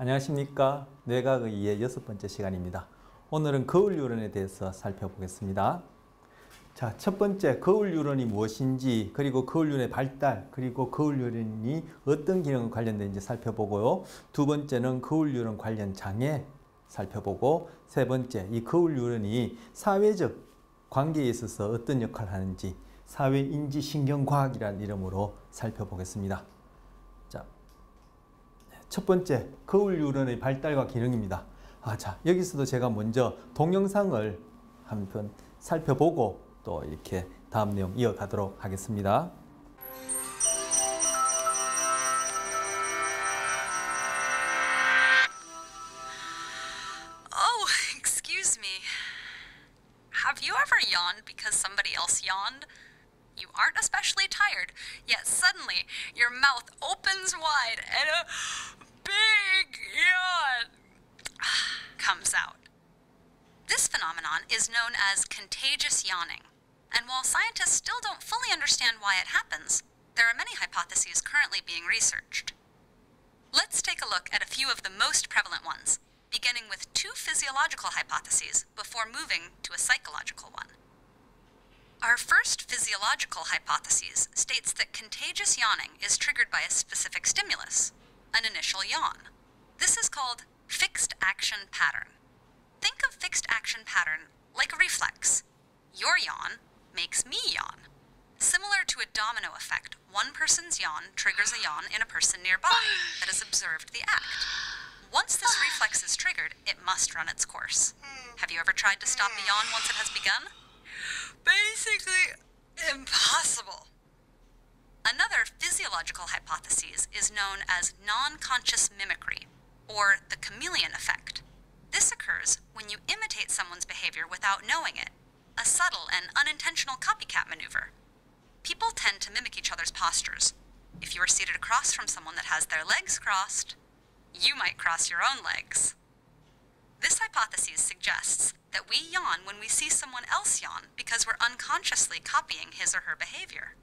안녕하십니까. 뇌과학의 6번째 시간입니다. 오늘은 거울 뉴런에 대해서 살펴보겠습니다. 자, 첫 번째 거울 뉴런이 무엇인지, 그리고 거울 뉴런의 발달, 그리고 거울 뉴런이 어떤 기능과 관련된지 살펴보고요. 두 번째는 거울 뉴런 관련 장애 살펴보고, 세 번째 이 거울 뉴런이 사회적 관계에 있어서 어떤 역할을 하는지 사회인지신경과학이라는 이름으로 살펴보겠습니다. 자, 첫 번째 거울 뉴런의 발달과 기능입니다. 자, 여기서도 제가 먼저 동영상을 한번 살펴보고 또 이렇게 다음 내용 이어가도록 하겠습니다. Oh, excuse me. Have you ever yawned because somebody else yawned? You aren't especially tired, yet suddenly your mouth opens wide and a big yawn comes out. This phenomenon is known as contagious yawning, and while scientists still don't fully understand why it happens, there are many hypotheses currently being researched. Let's take a look at a few of the most prevalent ones, beginning with two physiological hypotheses before moving to a psychological one. Our first physiological hypothesis states that contagious yawning is triggered by a specific stimulus, an initial yawn. This is called fixed action pattern. Think of fixed action pattern like a reflex. Your yawn makes me yawn. Similar to a domino effect, one person's yawn triggers a yawn in a person nearby that has observed the act. Once this reflex is triggered, it must run its course. Have you ever tried to stop a yawn once it has begun? Basically impossible. Another physiological hypothesis is known as non-conscious mimicry, or the chameleon effect. This occurs when you imitate someone's behavior without knowing it, a subtle and unintentional copycat maneuver. People tend to mimic each other's postures. If you are seated across from someone that has their legs crossed, you might cross your own legs. This hypothesis suggests that we yawn when we see someone else yawn because we're unconsciously copying his or her behavior.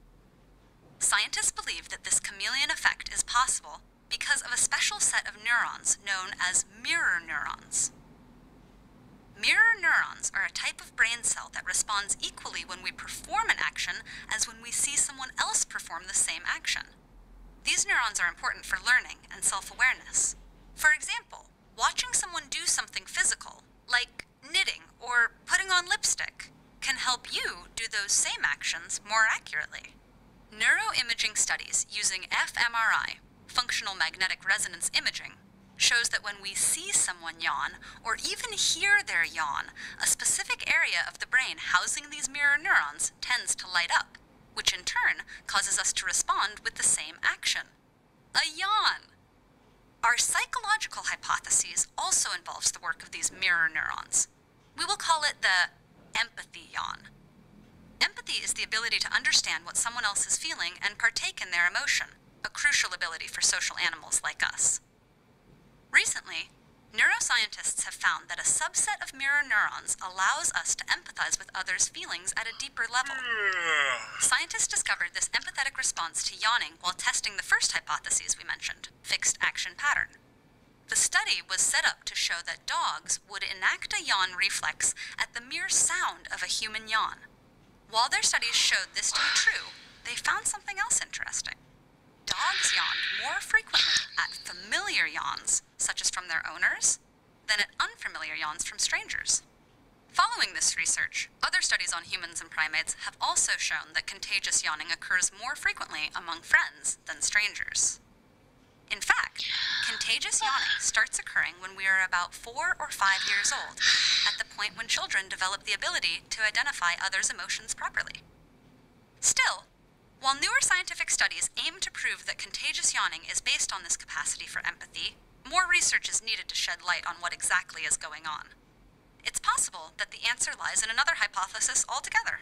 Scientists believe that this chameleon effect is possible because of a special set of neurons known as mirror neurons. Mirror neurons are a type of brain cell that responds equally when we perform an action as when we see someone else perform the same action. These neurons are important for learning and self-awareness. For example, watching someone do something physical, like knitting or putting on lipstick, can help you do those same actions more accurately. Neuroimaging studies using fMRI, functional magnetic resonance imaging, shows that when we see someone yawn or even hear their yawn, a specific area of the brain housing these mirror neurons tends to light up, which in turn causes us to respond with the same action. A yawn! Our psychological hypothesis also involves the work of these mirror neurons. We will call it the empathy yawn. Empathy is the ability to understand what someone else is feeling and partake in their emotion, a crucial ability for social animals like us. Recently, neuroscientists have found that a subset of mirror neurons allows us to empathize with others' feelings at a deeper level. Scientists discovered this empathetic response to yawning while testing the first hypothesis we mentioned, fixed action pattern. The study was set up to show that dogs would enact a yawn reflex at the mere sound of a human yawn. While their studies showed this to be true, they found something else interesting. Dogs yawned more frequently at familiar yawns, such as from their owners, than at unfamiliar yawns from strangers. Following this research, other studies on humans and primates have also shown that contagious yawning occurs more frequently among friends than strangers. In fact, contagious yawning starts occurring when we are about 4 or 5 years old, at the point when children develop the ability to identify others' emotions properly. Still, while newer scientific studies aim to prove that contagious yawning is based on this capacity for empathy, more research is needed to shed light on what exactly is going on. It's possible that the answer lies in another hypothesis altogether.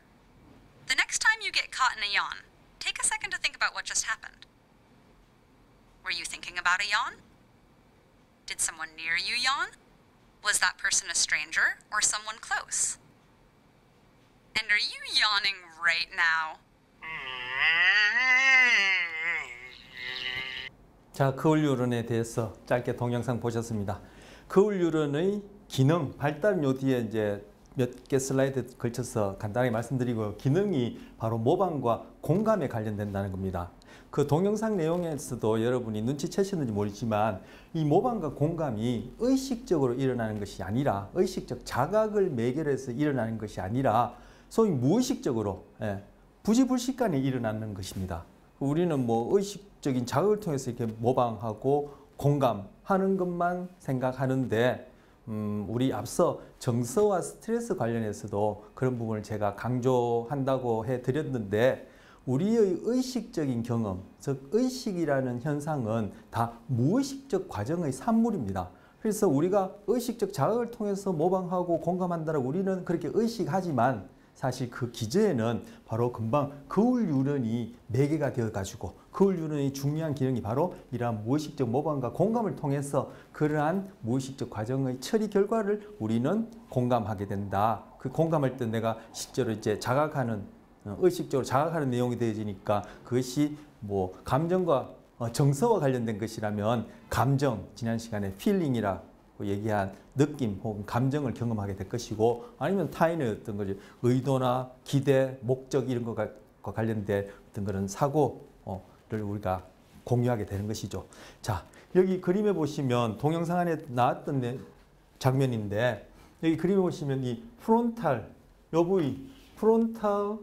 The next time you get caught in a yawn, take a second to think about what just happened. Were you thinking about a yawn? Did someone near you yawn? Was that person a stranger or someone close? And are you yawning right now? 자, 거울유런에 대해서 짧게 동영상 보셨습니다. 거울유런의 기능, 발달은 요 뒤에 이제 몇 개 슬라이드 걸쳐서 간단하게 말씀드리고요. 기능이 바로 모방과 공감에 관련된다는 겁니다. 그 동영상 내용에서도 여러분이 눈치채셨는지 모르지만 이 모방과 공감이 의식적으로 일어나는 것이 아니라 의식적 자각을 매개로 해서 일어나는 것이 아니라 소위 무의식적으로 부지불식간에 일어나는 것입니다. 우리는 뭐 의식적인 자극을 통해서 이렇게 모방하고 공감하는 것만 생각하는데 우리 앞서 정서와 스트레스 관련해서도 그런 부분을 제가 강조한다고 해드렸는데 우리의 의식적인 경험, 즉 의식이라는 현상은 다 무의식적 과정의 산물입니다. 그래서 우리가 의식적 자극을 통해서 모방하고 공감한다고 우리는 그렇게 의식하지만 사실 그 기저에는 바로 금방 거울유런이 매개가 되어가지고 거울유런의 중요한 기능이 바로 이러한 무의식적 모방과 공감을 통해서 그러한 무의식적 과정의 처리 결과를 우리는 공감하게 된다. 그 공감할 때 내가 실제로 이제 자각하는 의식적으로 자각하는 내용이 되어지니까 그것이 뭐 감정과 정서와 관련된 것이라면 감정, 지난 시간에 필링이라 얘기한 느낌 혹은 감정을 경험하게 될 것이고 아니면 타인의 어떤 거지 의도나 기대, 목적 이런 것과 관련된 어떤 그런 사고를 우리가 공유하게 되는 것이죠. 자, 여기 그림에 보시면 동영상 안에 나왔던 장면인데 여기 그림에 보시면 이 프론탈 요 부위 프론탈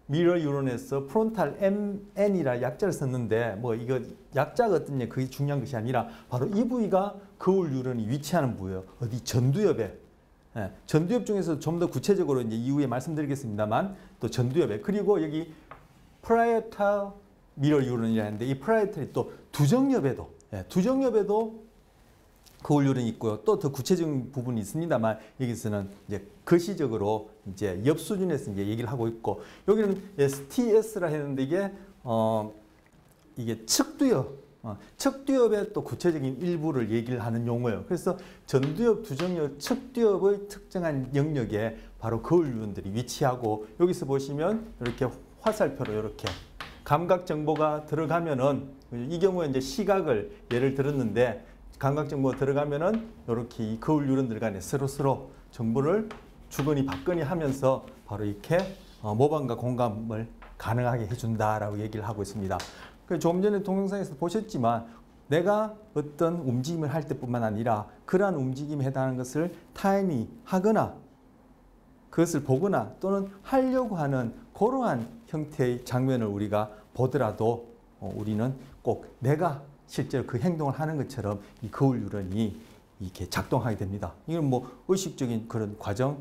미러 유런에서 프론탈 MN이라 약자를 썼는데 뭐 이거 약자가 어떠냐 그게 중요한 것이 아니라 바로 이 부위가 거울 유런이 위치하는 부위예요. 어디 전두엽에. 전두엽 중에서 좀 더 구체적으로 이제 이후에 말씀드리겠습니다만 또 전두엽에 그리고 여기 프라이어탈 미러 유런이라는데 이 프라이어탈이 또 두정엽에도 두정엽에도 거울 유런이 있고요. 또 더 구체적인 부분이 있습니다만 여기서는 이제 거시적으로 이제 옆 수준에서 이제 얘기를 하고 있고 여기는 STS라 했는데 이게 측두엽, 측두엽의 또 구체적인 일부를 얘기를 하는 용어예요. 그래서 전두엽, 두정엽, 측두엽의 특정한 영역에 바로 거울 유런들이 위치하고 여기서 보시면 이렇게 화살표로 이렇게 감각 정보가 들어가면은 이 경우에 이제 시각을 예를 들었는데. 감각 정보가 들어가면은 이렇게 이 거울 유런들 간에 서로 정보를 주거니 받거니 하면서 바로 이렇게 모방과 공감을 가능하게 해준다라고 얘기를 하고 있습니다. 조금 전에 동영상에서 보셨지만 내가 어떤 움직임을 할 때뿐만 아니라 그러한 움직임에 해당하는 것을 타인이 하거나 그것을 보거나 또는 하려고 하는 그러한 형태의 장면을 우리가 보더라도 우리는 꼭 내가 실제로 그 행동을 하는 것처럼 이 거울 유런이 이렇게 작동하게 됩니다. 이건 뭐 의식적인 그런 과정,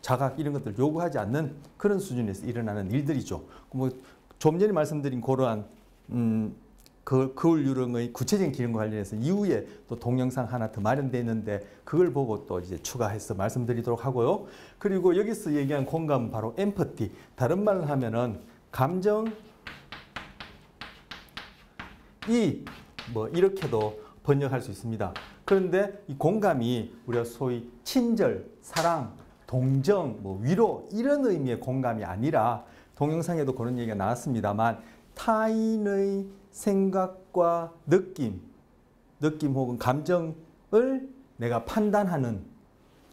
자각 이런 것들 요구하지 않는 그런 수준에서 일어나는 일들이죠. 뭐 좀 전에 말씀드린 그러한 그 거울 유런의 구체적인 기능과 관련해서 이후에 또 동영상 하나 더 마련되어 있는데 그걸 보고 또 이제 추가해서 말씀드리도록 하고요. 그리고 여기서 얘기한 공감은 바로 엠퍼티. 다른 말로 하면은 감정 뭐 이렇게도 번역할 수 있습니다. 그런데 이 공감이 우리가 소위 친절, 사랑, 동정, 뭐 위로 이런 의미의 공감이 아니라 동영상에도 그런 얘기가 나왔습니다만 타인의 생각과 느낌 혹은 감정을 내가 판단하는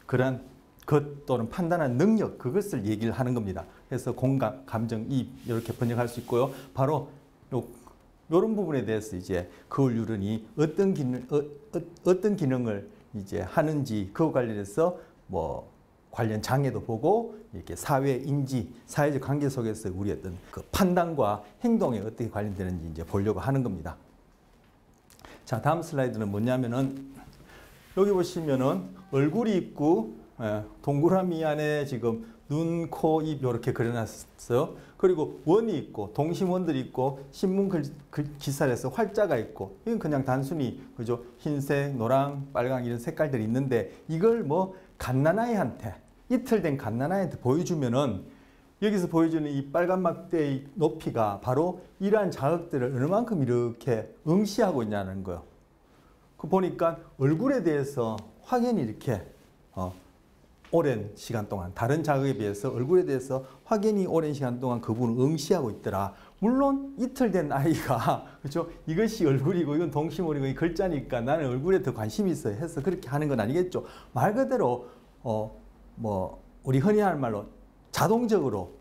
그런 것 또는 판단하는 능력 그것을 얘기를 하는 겁니다. 그래서 공감, 감정, 이입 이렇게 번역할 수 있고요. 바로 이런 부분에 대해서 이제 거울 유런이 어떤 기능을 이제 하는지 그와 관련해서 뭐 관련 장애도 보고 이렇게 사회 인지, 사회적 관계 속에서 우리 어떤 그 판단과 행동에 어떻게 관련되는지 이제 보려고 하는 겁니다. 자, 다음 슬라이드는 뭐냐면은 여기 보시면은 얼굴이 있고 동그라미 안에 지금 눈, 코, 입 이렇게 그려놨어요. 그리고 원이 있고 동심원들이 있고 신문 기사에서 활자가 있고 이건 그냥 단순히 그죠 흰색, 노랑, 빨강 이런 색깔들이 있는데 이걸 뭐 갓난아이한테 이틀 된 갓난아이한테 보여주면은 여기서 보여주는 이 빨간 막대의 높이가 바로 이러한 자극들을 어느 만큼 이렇게 응시하고 있냐는 거예요. 그 보니까 얼굴에 대해서 확연히 이렇게 오랜 시간 동안 다른 자극에 비해서 얼굴에 대해서 확연히 오랜 시간 동안 그 부분을 응시하고 있더라. 물론 이틀 된 아이가 그렇죠? 이것이 얼굴이고 이건 동시물이고 이 글자니까 나는 얼굴에 더 관심이 있어 해서 그렇게 하는 건 아니겠죠. 말 그대로 뭐 우리 흔히 하는 말로 자동적으로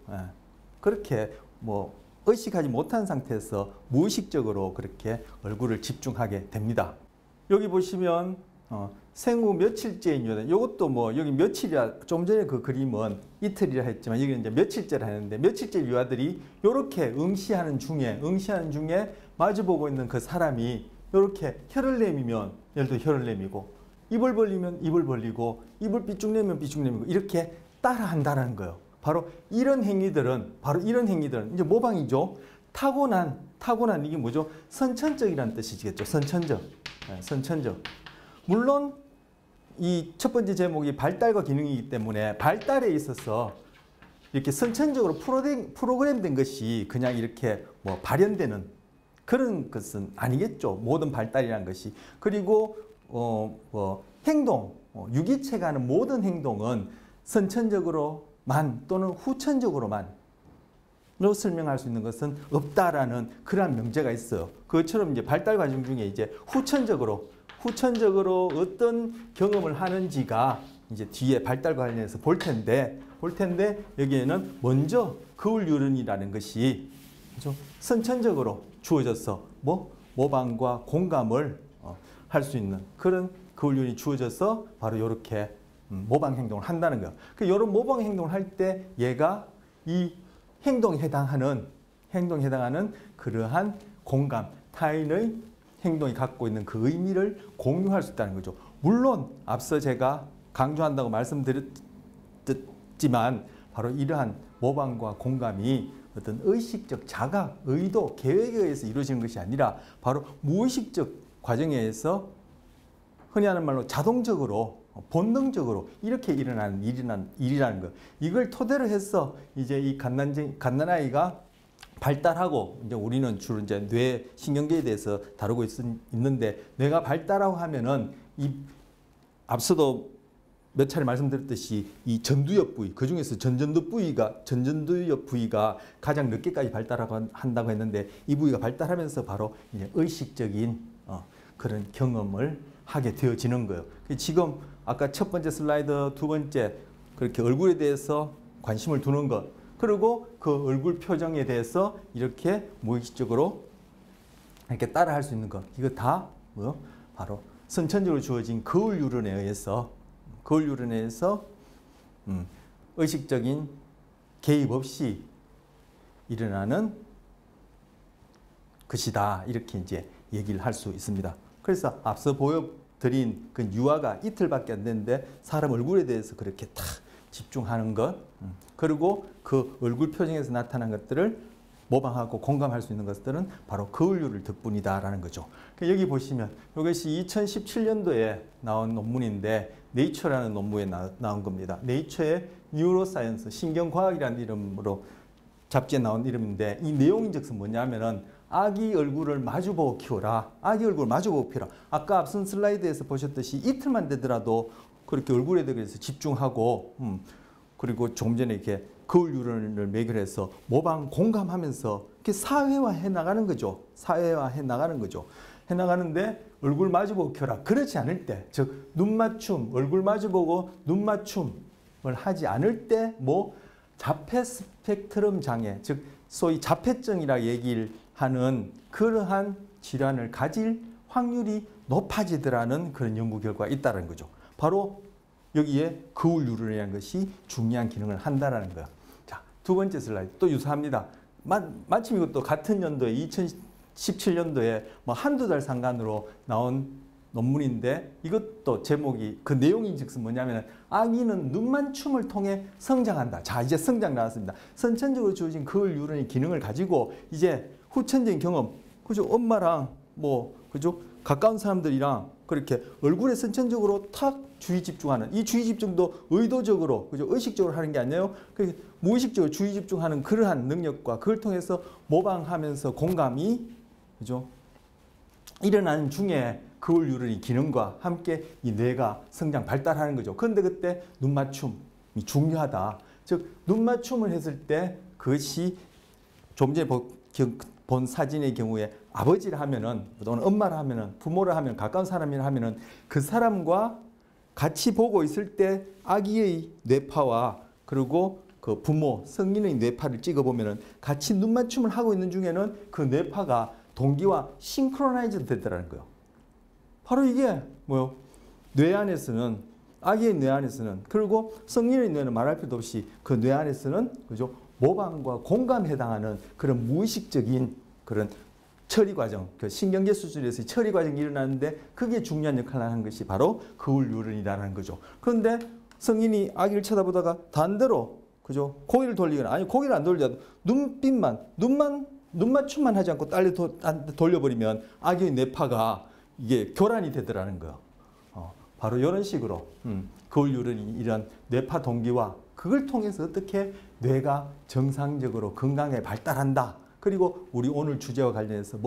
그렇게 뭐 의식하지 못한 상태에서 무의식적으로 그렇게 얼굴을 집중하게 됩니다. 여기 보시면 생후 며칠째인 유아들, 이것도 뭐 여기 며칠이라 좀 전에 그 그림은 이틀이라 했지만 여기는 이제 며칠째라 했는데 며칠째 유아들이 이렇게 응시하는 중에 마주보고 있는 그 사람이 이렇게 혀를 내미면 예를 들어 혀를 내미고 입을 벌리면 입을 벌리고 입을 삐쭉 내면 삐쭉 내미고 이렇게 따라한다는 거예요. 바로 이런 행위들은 이제 모방이죠. 타고난 이게 뭐죠? 선천적이라는 뜻이겠죠. 선천적. 물론 이 첫 번째 제목이 발달과 기능이기 때문에 발달에 있어서 이렇게 선천적으로 프로그램된 것이 그냥 이렇게 뭐 발현되는 그런 것은 아니겠죠. 모든 발달이라는 것이. 그리고 뭐 행동, 유기체가 하는 모든 행동은 선천적으로만 또는 후천적으로만 로 설명할 수 있는 것은 없다라는 그러한 명제가 있어요. 그것처럼 이제 발달 과정 중에 이제 후천적으로 어떤 경험을 하는지가 이제 뒤에 발달과 관련해서 볼 텐데 여기에는 먼저 거울 유른이라는 것이 선천적으로 주어져서 모방과 공감을 할 수 있는 그런 거울 유른이 주어져서 바로 이렇게 모방 행동을 한다는 거예요. 이런 모방 행동을 할 때 얘가 이 행동에 해당하는 그러한 공감, 타인의 행동이 갖고 있는 그 의미를 공유할 수 있다는 거죠. 물론 앞서 제가 강조한다고 말씀드렸지만 바로 이러한 모방과 공감이 어떤 의식적 자각, 의도, 계획에 의해서 이루어지는 것이 아니라 바로 무의식적 과정에 의해서 흔히 하는 말로 자동적으로 본능적으로 이렇게 일어나는 일이라는 거. 이걸 토대로 해서 이제 이 갓난아이가 발달하고 이제 우리는 주로 이제 뇌 신경계에 대해서 다루고 있는데 뇌가 발달하고 하면은 이 앞서도 몇 차례 말씀드렸듯이 이 전두엽 부위 그 중에서 전전두엽 부위가 가장 늦게까지 발달하고 한다고 했는데 이 부위가 발달하면서 바로 이제 의식적인 그런 경험을 하게 되어지는 거예요. 지금 아까 첫 번째 슬라이드, 두 번째 그렇게 얼굴에 대해서 관심을 두는 것, 그리고 그 얼굴 표정에 대해서 이렇게 무의식적으로 이렇게 따라할 수 있는 것, 이거 다 바로 선천적으로 주어진 거울 유른에 의해서 의식적인 개입 없이 일어나는 것이다. 이렇게 이제 얘기를 할 수 있습니다. 그래서 앞서 보여드린 그 유아가 이틀밖에 안 됐는데 사람 얼굴에 대해서 그렇게 탁 집중하는 것, 그리고 그 얼굴 표정에서 나타난 것들을 모방하고 공감할 수 있는 것들은 바로 거울 유를 덕분이다라는 거죠. 여기 보시면 이것이 2017년도에 나온 논문인데 네이처라는 논문에 나온 겁니다. 네이처의 뉴로사이언스, 신경과학이라는 이름으로 잡지에 나온 이름인데 이 내용인즉슨 뭐냐면은 아기 얼굴을 마주보고 키워라. 아기 얼굴을 마주보고 키워라. 아까 앞선 슬라이드에서 보셨듯이 이틀만 되더라도 그렇게 얼굴에 대해서 집중하고 그리고 조금 전에 이렇게 거울 유른을 매결해서 모방 공감하면서 이렇게 사회화해 나가는 거죠. 사회화해 나가는 거죠. 해 나가는데 얼굴 마주보고 키워라. 그렇지 않을 때, 즉 눈 맞춤, 얼굴 마주보고 눈 맞춤을 하지 않을 때 자폐 스펙트럼 장애, 즉 소위 자폐증이라 얘기를 하는 그러한 질환을 가질 확률이 높아지더라는 그런 연구 결과가 있다는 거죠. 바로 여기에 거울 유른이라는 것이 중요한 기능을 한다는 거예요. 자, 두 번째 슬라이드 또 유사합니다. 마침 이것도 같은 연도에 2017년도에 한두 달 상간으로 나온 논문인데 이것도 제목이 그 내용인즉슨 뭐냐면 아기는 눈맞춤을 통해 성장한다. 자, 이제 성장 나왔습니다. 선천적으로 주어진 거울 유른의 기능을 가지고 이제 후천적인 경험, 그죠? 엄마랑 그죠? 가까운 사람들이랑 그렇게 얼굴에 선천적으로 탁 주의 집중하는, 이 주의 집중도 의도적으로, 그죠? 의식적으로 하는 게 아니에요. 무의식적으로 주의 집중하는 그러한 능력과 그걸 통해서 모방하면서 공감이, 그죠? 일어나는 중에 거울 유런이 기능과 함께 이 뇌가 성장 발달하는 거죠. 그런데 그때 눈 맞춤이 중요하다. 즉 눈 맞춤을 했을 때 그것이 좀 전에 본 사진의 경우에 아버지를 하면은 또는 엄마를 하면은 부모를 하면 가까운 사람이라 하면은 그 사람과 같이 보고 있을 때 아기의 뇌파와 그리고 그 부모 성인의 뇌파를 찍어보면은 같이 눈 맞춤을 하고 있는 중에는 그 뇌파가 동기와 싱크로나이즈 되더라는 거예요. 바로 이게 뭐요? 뇌 안에서는 아기의 뇌 안에서는 그리고 성인의 뇌는 말할 필요도 없이 그 뇌 안에서는 그죠? 모방과 공감에 해당하는 그런 무의식적인 그런 처리 과정, 그 신경계 수준에서 처리 과정이 일어나는데 그게 중요한 역할을 하는 것이 바로 거울 유런이라는 거죠. 그런데 성인이 아기를 쳐다보다가 반대로 그죠? 고개를 돌리거나 아니 고개를 안 돌려도 눈 맞춤만 하지 않고 딸려 돌려버리면 아기의 뇌파가 이게 교란이 되더라는 거예요. 바로 이런 식으로 거울 유런이 이런 뇌파 동기와 그걸 통해서 어떻게 뇌가 정상적으로 건강에 발달한다. 그리고 우리 오늘 주제와 관련해서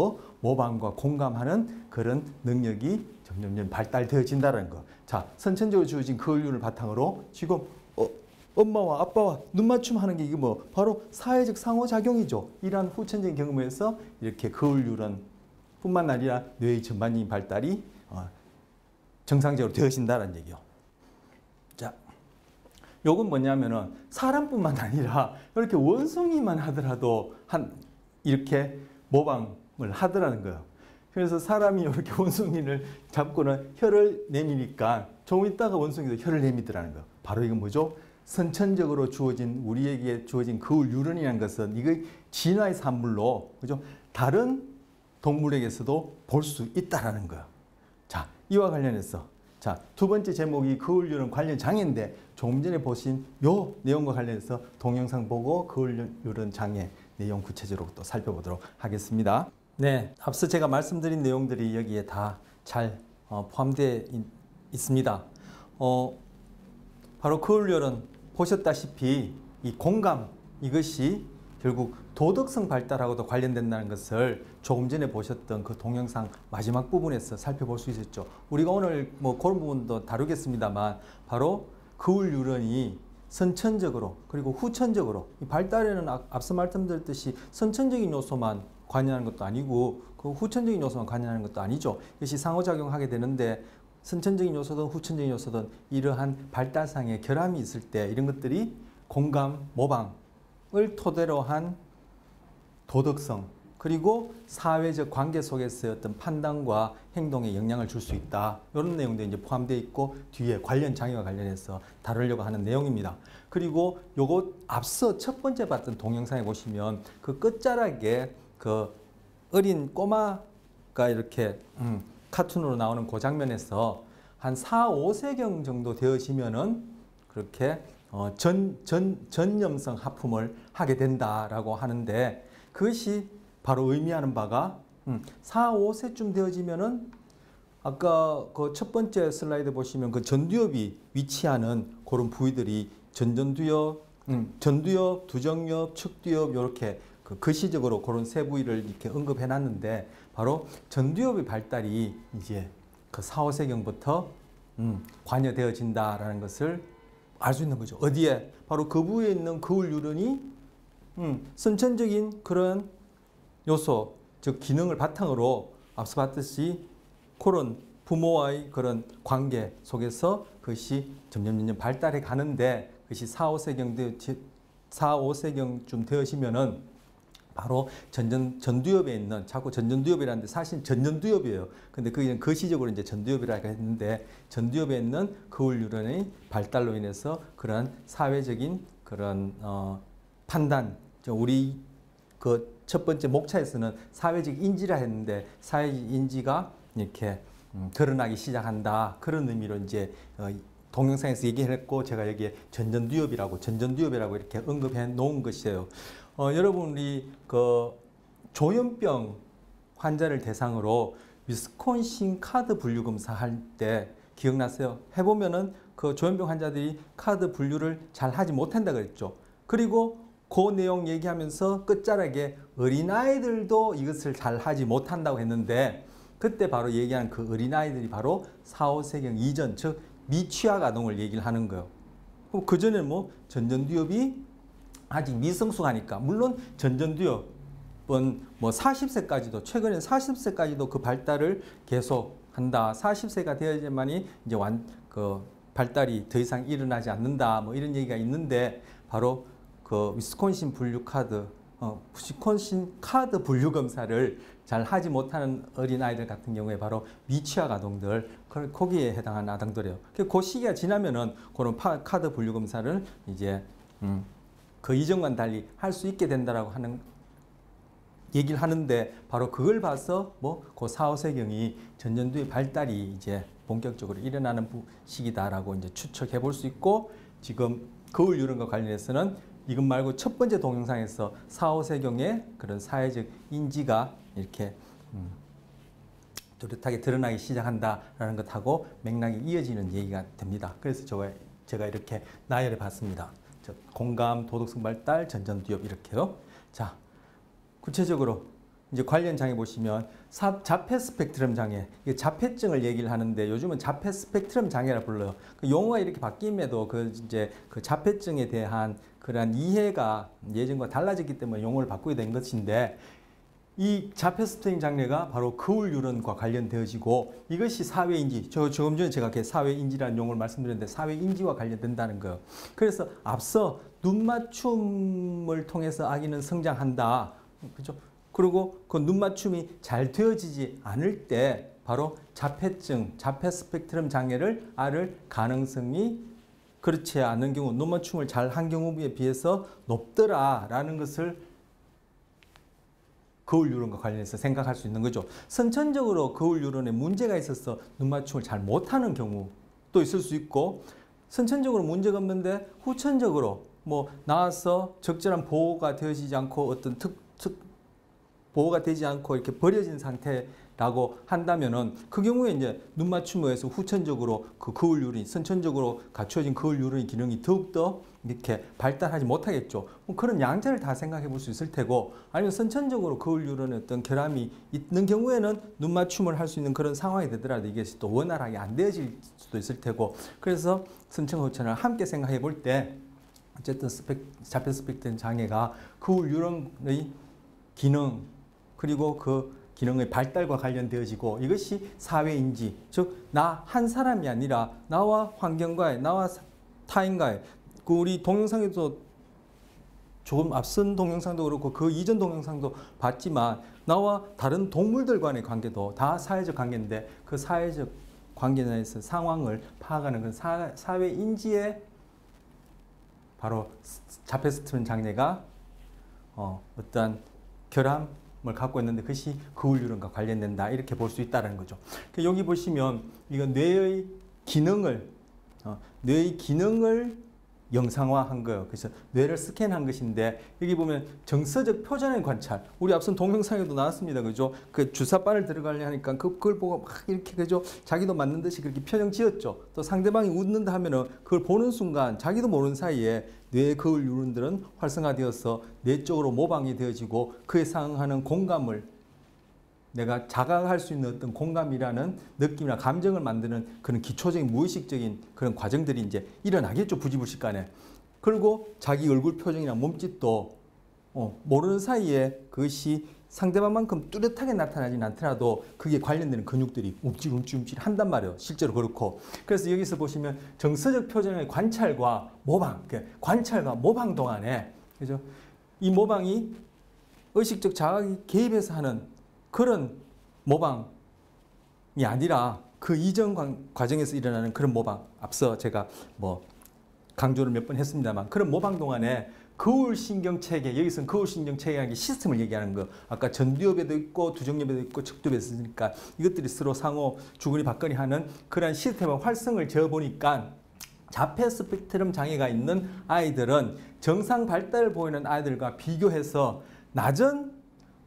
모방과 공감하는 그런 능력이 점점 발달되어진다는 거. 자, 선천적으로 주어진 거울 유런을 바탕으로 지금 엄마와 아빠와 눈 맞춤하는 게 이게 바로 사회적 상호작용이죠. 이러한 후천적인 경험에서 이렇게 거울 유런 뿐만 아니라 뇌의 전반적인 발달이 정상적으로 되어진다는 얘기요. 자, 요건 뭐냐면은 사람뿐만 아니라 이렇게 원숭이만 하더라도 이렇게 모방을 하더라는 거예요. 그래서 사람이 이렇게 원숭이를 잡고는 혀를 내미니까 조금 있다가 원숭이도 혀를 내미더라는 거예요. 바로 이건 뭐죠? 선천적으로 주어진 우리에게 주어진 거울 유런이라는 것은 이거 진화의 산물로 그죠? 다른 동물에게서도 볼 수 있다라는 거예요. 자, 이와 관련해서 자, 두 번째 제목이 거울 유런 관련 장애인데 조금 전에 보신 요 내용과 관련해서 동영상 보고 거울 유런 장애 내용 구체적으로 또 살펴보도록 하겠습니다. 네, 앞서 제가 말씀드린 내용들이 여기에 다 잘 포함되어 있습니다. 바로 거울 유런 보셨다시피 이 공감 이것이 결국 도덕성 발달하고도 관련된다는 것을 조금 전에 보셨던 그 동영상 마지막 부분에서 살펴볼 수 있었죠. 우리가 오늘 그런 부분도 다루겠습니다만 바로 거울 유런이 선천적으로 그리고 후천적으로 이 발달에는 앞서 말씀드렸듯이 선천적인 요소만 관여하는 것도 아니고 그 후천적인 요소만 관여하는 것도 아니죠. 이것이 상호작용하게 되는데 선천적인 요소든 후천적인 요소든 이러한 발달상의 결함이 있을 때 이런 것들이 공감, 모방을 토대로 한 도덕성 그리고 사회적 관계 속에서의 어떤 판단과 행동에 영향을 줄 수 있다. 이런 내용도 이제 포함되어 있고 뒤에 관련 장애와 관련해서 다루려고 하는 내용입니다. 그리고 요거 앞서 첫 번째 봤던 동영상에 보시면 그 끝자락에 그 어린 꼬마가 이렇게 카툰으로 나오는 그 장면에서 한 4, 5세경 정도 되어지면은 그렇게 전염성 하품을 하게 된다라고 하는데 그것이 바로 의미하는 바가 4, 5세쯤 되어지면은 아까 그 첫 번째 슬라이드 보시면 그 전두엽이 위치하는 그런 부위들이 전두엽, 두정엽, 측두엽 이렇게 그 거시적으로 그런 세 부위를 이렇게 언급해 놨는데 바로 전두엽의 발달이 이제 그 4, 5세경부터 관여되어진다라는 것을 알 수 있는 거죠. 어디에? 바로 그 부위에 있는 거울 유런이 선천적인 그런 요소, 즉 기능을 바탕으로 앞서 봤듯이 그런 부모와의 그런 관계 속에서 그것이 점점 발달해 가는데 그것이 4, 5세경쯤 되어지면은 바로 전두엽에 있는 자꾸 전두엽이라는데 사실 전두엽이에요. 근데 그게 거시적으로 이제 전두엽이라고 했는데 전두엽에 있는 거울 유런의 발달로 인해서 그런 사회적인 그런 판단, 우리 그 첫 번째 목차에서는 사회적 인지라 했는데 사회적 인지가 이렇게 드러나기 시작한다. 그런 의미로 이제 동영상에서 얘기했고 제가 여기에 전두엽이라고 이렇게 언급해 놓은 것이에요. 여러분 우리 그 조현병 환자를 대상으로 위스콘신 카드 분류 검사 할 때 기억나세요? 해보면은 그 조현병 환자들이 카드 분류를 잘 하지 못한다 그랬죠. 그리고 그 내용 얘기하면서 끝자락에 어린아이들도 이것을 잘 하지 못한다고 했는데 그때 바로 얘기하는 그 어린아이들이 바로 4, 5세경 이전, 즉 미취학 아동을 얘기를 하는 거예요. 그 전에는 뭐 전전두엽이 아직 미성숙하니까, 물론 전전두엽은 뭐 40세까지도, 최근엔 40세까지도 그 발달을 계속 한다. 40세가 되어야지만이 이제 그 발달이 더 이상 일어나지 않는다. 뭐 이런 얘기가 있는데, 바로 그 위스콘신 분류 카드, 위스콘신 카드 분류 검사를 잘 하지 못하는 어린 아이들 같은 경우에 바로 미취학 아동들, 거기에 해당하는 아동들이에요. 그 시기가 지나면은 그런 카드 분류 검사를 이제 그 이전과는 달리 할 수 있게 된다라고 하는 얘기를 하는데, 바로 그걸 봐서 뭐 그 4, 5세경이 전전두의 발달이 이제 본격적으로 일어나는 시기다라고 이제 추측해 볼 수 있고, 지금 거울 유런과 관련해서는 이것 말고 첫 번째 동영상에서 4, 5세경의 그런 사회적 인지가 이렇게 뚜렷하게 드러나기 시작한다라는 것하고 맥락이 이어지는 얘기가 됩니다. 그래서 제가 이렇게 나열해 봤습니다. 공감, 도덕성 발달, 전전두엽 이렇게요. 자, 구체적으로 이제 관련 장애 보시면 자폐 스펙트럼 장애, 자폐증을 얘기를 하는데 요즘은 자폐 스펙트럼 장애라 불러요. 그 용어가 이렇게 바뀜에도 그 자폐증에 대한 그러한 이해가 예전과 달라졌기 때문에 용어를 바꾸게 된 것인데, 이 자폐 스펙트럼 장애가 바로 거울 유런과 관련되어지고, 이것이 사회인지, 조금 전에 제가 사회인지라는 용어를 말씀드렸는데 사회인지와 관련된다는 거예요. 그래서 앞서 눈 맞춤을 통해서 아기는 성장한다. 그죠? 그리고 그 눈 맞춤이 잘 되어지지 않을 때 바로 자폐증, 자폐 스펙트럼 장애를 앓을 가능성이 그렇지 않은 경우, 눈 맞춤을 잘 한 경우에 비해서 높더라라는 것을 거울 유런과 관련해서 생각할 수 있는 거죠. 선천적으로 거울 유런에 문제가 있어서 눈 맞춤을 잘 못하는 경우도 있을 수 있고, 선천적으로 문제가 없는데 후천적으로 뭐 나와서 적절한 보호가 되어지지 않고 어떤 보호가 되지 않고 이렇게 버려진 상태라고 한다면은, 그 경우에 이제 눈 맞춤에 의해서 후천적으로 그 거울 유런이, 선천적으로 갖춰진 거울 유런의 기능이 더욱더 이렇게 발달하지 못하겠죠. 그런 양자를 다 생각해 볼 수 있을 테고, 아니면 선천적으로 거울 유런의 어떤 결함이 있는 경우에는 눈 맞춤을 할 수 있는 그런 상황이 되더라도 이게 또 원활하게 안 되어질 수도 있을 테고, 그래서 선천과 후천을 함께 생각해 볼 때 어쨌든 자폐 스펙트럼 장애가 거울 유런의 기능, 그리고 그 기능의 발달과 관련되어지고, 이것이 사회인지, 즉 나 한 사람이 아니라 나와 환경과의, 나와 타인과의, 그 우리 동영상에도 조금 앞선 동영상도 그렇고 그 이전 동영상도 봤지만, 나와 다른 동물들 간의 관계도 다 사회적 관계인데, 그 사회적 관계 내에서 상황을 파악하는 그 사회인지에 바로 자폐 스펙트럼 장애가 어떠한 결함을 갖고 있는데, 그것이 거울 유런과 관련된다, 이렇게 볼 수 있다는 거죠. 여기 보시면 이건 뇌의 기능을 영상화한 거예요. 그래서 뇌를 스캔한 것인데, 여기 보면 정서적 표정의 관찰, 우리 앞선 동영상에도 나왔습니다. 그죠? 그 주사바늘 들어가려 하니까 그걸 보고 막 이렇게, 그죠? 자기도 맞는 듯이 그렇게 표정 지었죠. 또 상대방이 웃는다 하면은 그걸 보는 순간 자기도 모르는 사이에 뇌의 거울 유런들은 활성화되어서 뇌 쪽으로 모방이 되어지고, 그에 상응하는 공감을, 내가 자각할 수 있는 어떤 공감이라는 느낌이나 감정을 만드는 그런 기초적인 무의식적인 그런 과정들이 이제 일어나겠죠, 부지불식 간에. 그리고 자기 얼굴 표정이나 몸짓도 모르는 사이에 그것이 상대방만큼 뚜렷하게 나타나진 않더라도 그게 관련되는 근육들이 움찔움찔 한단 말이에요. 실제로 그렇고. 그래서 여기서 보시면 정서적 표정의 관찰과 모방, 관찰과 모방 동안에, 그죠? 이 모방이 의식적 자각이 개입해서 하는 그런 모방이 아니라 그 이전 과정에서 일어나는 그런 모방, 앞서 제가 뭐 강조를 몇 번 했습니다만, 그런 모방 동안에 거울 신경체계, 여기서는 거울 신경체계라는 게 시스템을 얘기하는 거, 아까 전두엽에도 있고 두정엽에도 있고 척두엽에도 있으니까 이것들이 서로 상호 주거니 받거니 하는 그런 시스템의 활성을 재어보니까, 자폐 스펙트럼 장애가 있는 아이들은 정상 발달을 보이는 아이들과 비교해서 낮은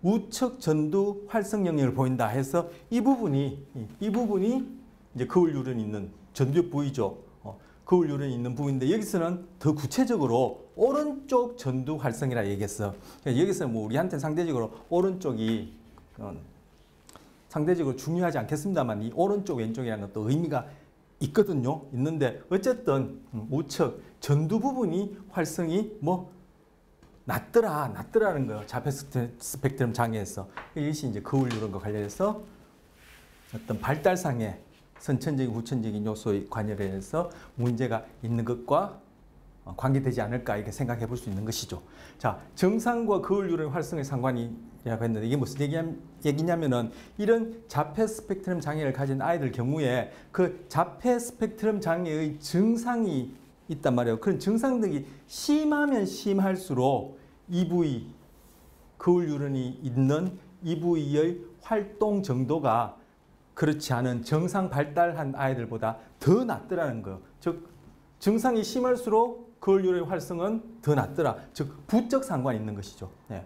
우측 전두 활성 영역을 보인다 해서 이 부분이 이제 거울 유런이 있는 전두엽 부위죠. 거울 유런이 있는 부분인데, 여기서는 더 구체적으로 오른쪽 전두 활성이라 얘기했어. 여기서는 뭐 우리한테 상대적으로 오른쪽이 상대적으로 중요하지 않겠습니다만 이 오른쪽 왼쪽이라는 것도 의미가 있거든요. 있는데 어쨌든 우측 전두 부분이 활성이 뭐 낮더라는 거예요. 자폐 스펙트럼 장애에서. 이것이 이제 거울 이론과 관련해서 어떤 발달상의 선천적인 후천적인 요소의 관여해서 문제가 있는 것과 관계되지 않을까 이렇게 생각해 볼 수 있는 것이죠. 자, 정상과 거울 이론의 활성의 상관이라고 했는데 이게 무슨 얘기냐면은 이런 자폐 스펙트럼 장애를 가진 아이들 경우에 그 자폐 스펙트럼 장애의 증상이 있단 말이에요. 그런 증상들이 심하면 심할수록 EV, 거울 이론이 있는 EV의 활동 정도가 그렇지 않은 정상 발달한 아이들보다 더 낮더라는 거예요. 즉 증상이 심할수록 거울 이론의 활성은 더 낮더라. 즉 부적 상관이 있는 것이죠. 네.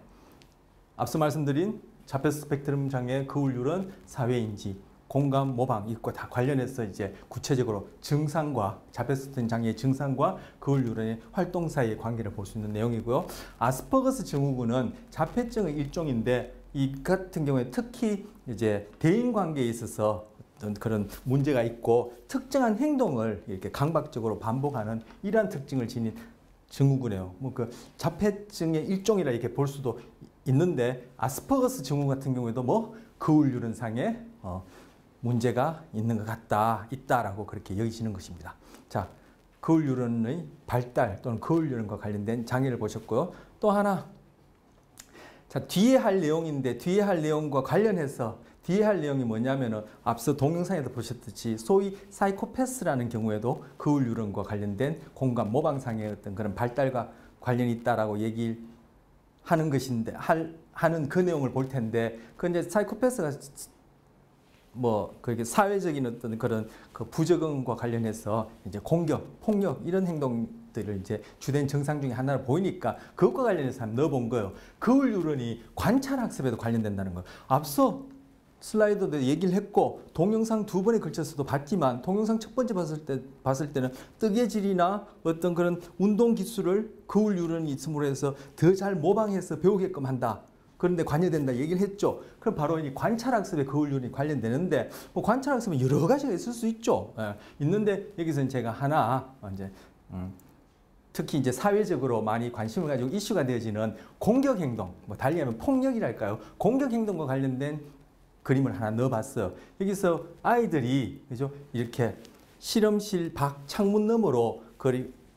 앞서 말씀드린 자폐 스펙트럼 장애 거울 이론, 사회인지, 공감, 모방 이것과 다 관련해서 이제 구체적으로 증상과 자폐 스펙트럼 장애의 증상과 거울 이론의 활동 사이의 관계를 볼 수 있는 내용이고요. 아스퍼거스 증후군은 자폐증의 일종인데 이 같은 경우에 특히 이제 대인 관계에 있어서 어떤 그런 문제가 있고 특정한 행동을 이렇게 강박적으로 반복하는 이러한 특징을 지닌 증후군이에요. 뭐 그 자폐증의 일종이라 이렇게 볼 수도 있는데 아스퍼거스 증후군 같은 경우에도 뭐 거울 이론상에 문제가 있는 것 같다, 있다라고 그렇게 여기시는 것입니다. 자, 거울 이론의 발달 또는 거울 이론과 관련된 장애를 보셨고요. 또 하나, 자, 뒤에 할 내용인데 뒤에 할 내용과 관련해서 뒤에 할 내용이 뭐냐면은 앞서 동영상에도 보셨듯이 소위 사이코패스라는 경우에도 거울 이론과 관련된 공감 모방상의 어떤 그런 발달과 관련이 있다라고 얘기를 하는 것인데 하는 그 내용을 볼 텐데 그 이제 사이코패스가 뭐 그게 사회적인 어떤 그런 그 부적응과 관련해서 이제 공격, 폭력 이런 행동들을 이제 주된 증상 중에 하나로 보이니까 그것과 관련해서 한번 넣어본 거예요. 거울 이론이 관찰 학습에도 관련된다는 거예요. 앞서 슬라이드도 얘기를 했고 동영상 2번에 걸쳐서도 봤지만 동영상 첫 번째 봤을 때는 뜨개질이나 어떤 그런 운동 기술을 거울 이론이 있음으로 해서 더 잘 모방해서 배우게끔 한다. 그런데 관여된다 얘기를 했죠. 그럼 바로 이 관찰학습에 거울 이론이 관련되는데 뭐 관찰학습은 여러 가지가 있을 수 있죠. 예, 있는데 여기서는 제가 하나 이제 특히 이제 사회적으로 많이 관심을 가지고 이슈가 되어지는 공격 행동, 뭐 달리 하면 폭력이랄까요? 공격 행동과 관련된 그림을 하나 넣어봤어요. 여기서 아이들이 그죠 이렇게 실험실 밖 창문 너머로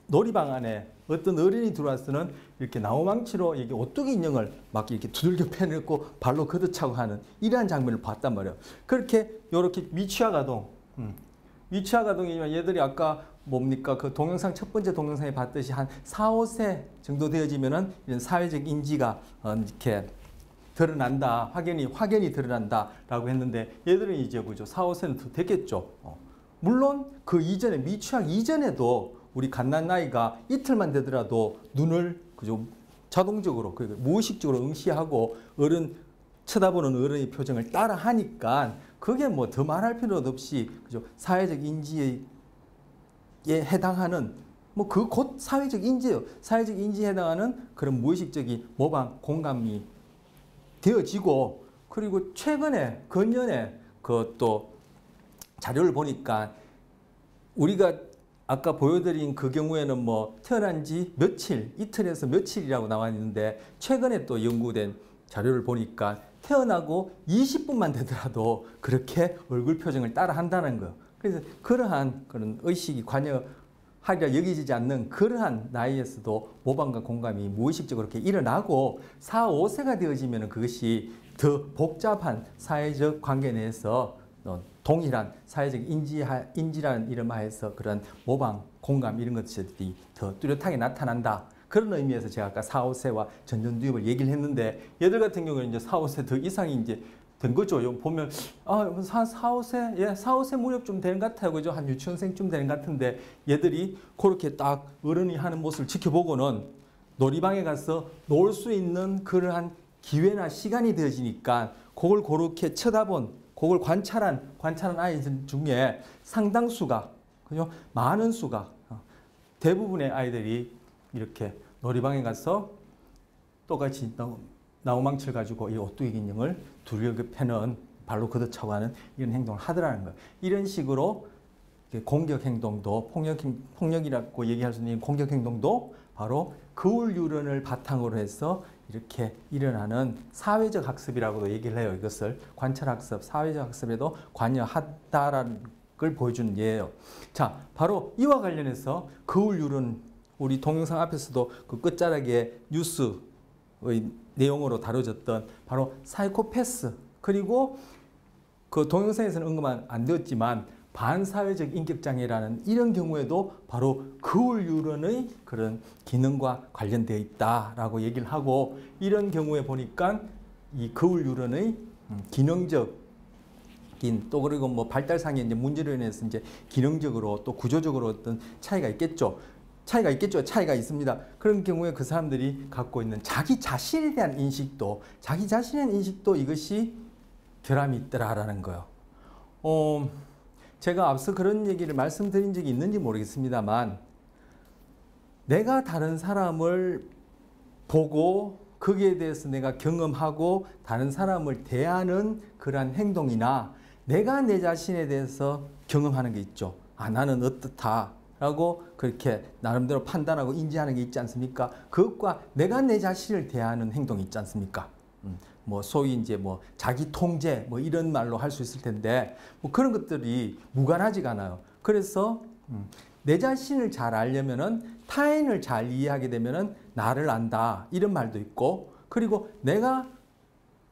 놀이방 안에 어떤 어른이 들어와서는 이렇게 나무망치로 이게 오뚜기 인형을 막 이렇게 두들겨 패놓고 발로 걷어차고 하는 이러한 장면을 봤단 말이에요. 그렇게 요렇게 미취학 아동, 미취학 아동이지만 얘들이 아까 뭡니까 그 동영상 첫 번째 동영상에 봤듯이 한 4, 5세 정도 되어지면은 이런 사회적 인지가 이렇게 드러난다, 확연히 드러난다라고 했는데 얘들은 이제 그죠 4, 5세는 더 됐겠죠. 물론 그 이전에 미취학 이전에도 우리 갓난아이가 이틀만 되더라도 눈을 그죠 자동적으로 무의식적으로 응시하고 쳐다보는 어른의 표정을 따라 하니까 그게 뭐 더 말할 필요도 없이 그죠 사회적 인지에 해당하는 뭐 그 곧 사회적 인지예요. 사회적 인지에 해당하는 그런 무의식적인 모방 공감이 되어지고 그리고 최근에 근년에 그 또 자료를 보니까 우리가 아까 보여드린 그 경우에는 뭐 태어난 지 며칠, 이틀에서 며칠이라고 나와 있는데 최근에 또 연구된 자료를 보니까 태어나고 20분만 되더라도 그렇게 얼굴 표정을 따라 한다는 거예요. 그래서 그러한 그런 의식이 관여하리라 여기지지 않는 그러한 나이에서도 모방과 공감이 무의식적으로 이렇게 일어나고 4, 5세가 되어지면 그것이 더 복잡한 사회적 관계 내에서 동일한 사회적 인지라는 이름 하에서 그런 모방, 공감 이런 것들이 더 뚜렷하게 나타난다. 그런 의미에서 제가 아까 4, 5세와 전전두엽을 얘기를 했는데 얘들 같은 경우는 이제 4, 5세 더 이상이 이제 된 거죠. 보면 4, 5세? 예, 4, 5세 무렵쯤 되는 것 같아요. 그죠? 한 유치원생쯤 되는 것 같은데 얘들이 그렇게 딱 어른이 하는 모습을 지켜보고는 놀이방에 가서 놀 수 있는 그러한 기회나 시간이 되어지니까 그걸 그렇게 그걸 관찰한 아이들 중에 상당수가, 그죠? 많은 수가, 대부분의 아이들이 이렇게 놀이방에 가서 똑같이 나무망치를 가지고 이 오뚜기 인형을 두들겨 패는 발로 걷어차고 하는 이런 행동을 하더라는 거예요. 이런 식으로 공격 행동도 폭력이라고 얘기할 수 있는 공격 행동도 바로 거울 유런을 바탕으로 해서 이렇게 일어나는 사회적 학습이라고도 얘기를 해요. 이것을 관찰학습, 사회적 학습에도 관여하다라는 걸 보여주는 예예요. 자, 바로 이와 관련해서 거울 유런, 우리 동영상 앞에서도 그 끝자락에 뉴스의 내용으로 다뤄졌던 바로 사이코패스, 그리고 그 동영상에서는 언급 안 되었지만 반사회적 인격장애라는 이런 경우에도 바로 거울 유런의 그런 기능과 관련되어 있다라고 얘기를 하고, 이런 경우에 보니까 이 거울 유런의 기능적인 또 그리고 뭐 발달상의 이제 문제로 인해서 이제 기능적으로 또 구조적으로 어떤 차이가 있겠죠. 차이가 있습니다. 그런 경우에 그 사람들이 갖고 있는 자기 자신에 대한 인식도, 이것이 결함이 있더라라는 거예요. 제가 앞서 그런 얘기를 말씀드린 적이 있는지 모르겠습니다만, 내가 다른 사람을 보고 거기에 대해서 내가 경험하고 다른 사람을 대하는 그러한 행동이나 내가 내 자신에 대해서 경험하는 게 있죠. 아, 나는 어떻다 라고 그렇게 나름대로 판단하고 인지하는 게 있지 않습니까? 그것과 내가 내 자신을 대하는 행동이 있지 않습니까? 뭐 소위 이제 뭐 자기 통제 뭐 이런 말로 할 수 있을 텐데, 뭐 그런 것들이 무관하지가 않아요. 그래서 내 자신을 잘 알려면은, 타인을 잘 이해하게 되면은 나를 안다 이런 말도 있고, 그리고 내가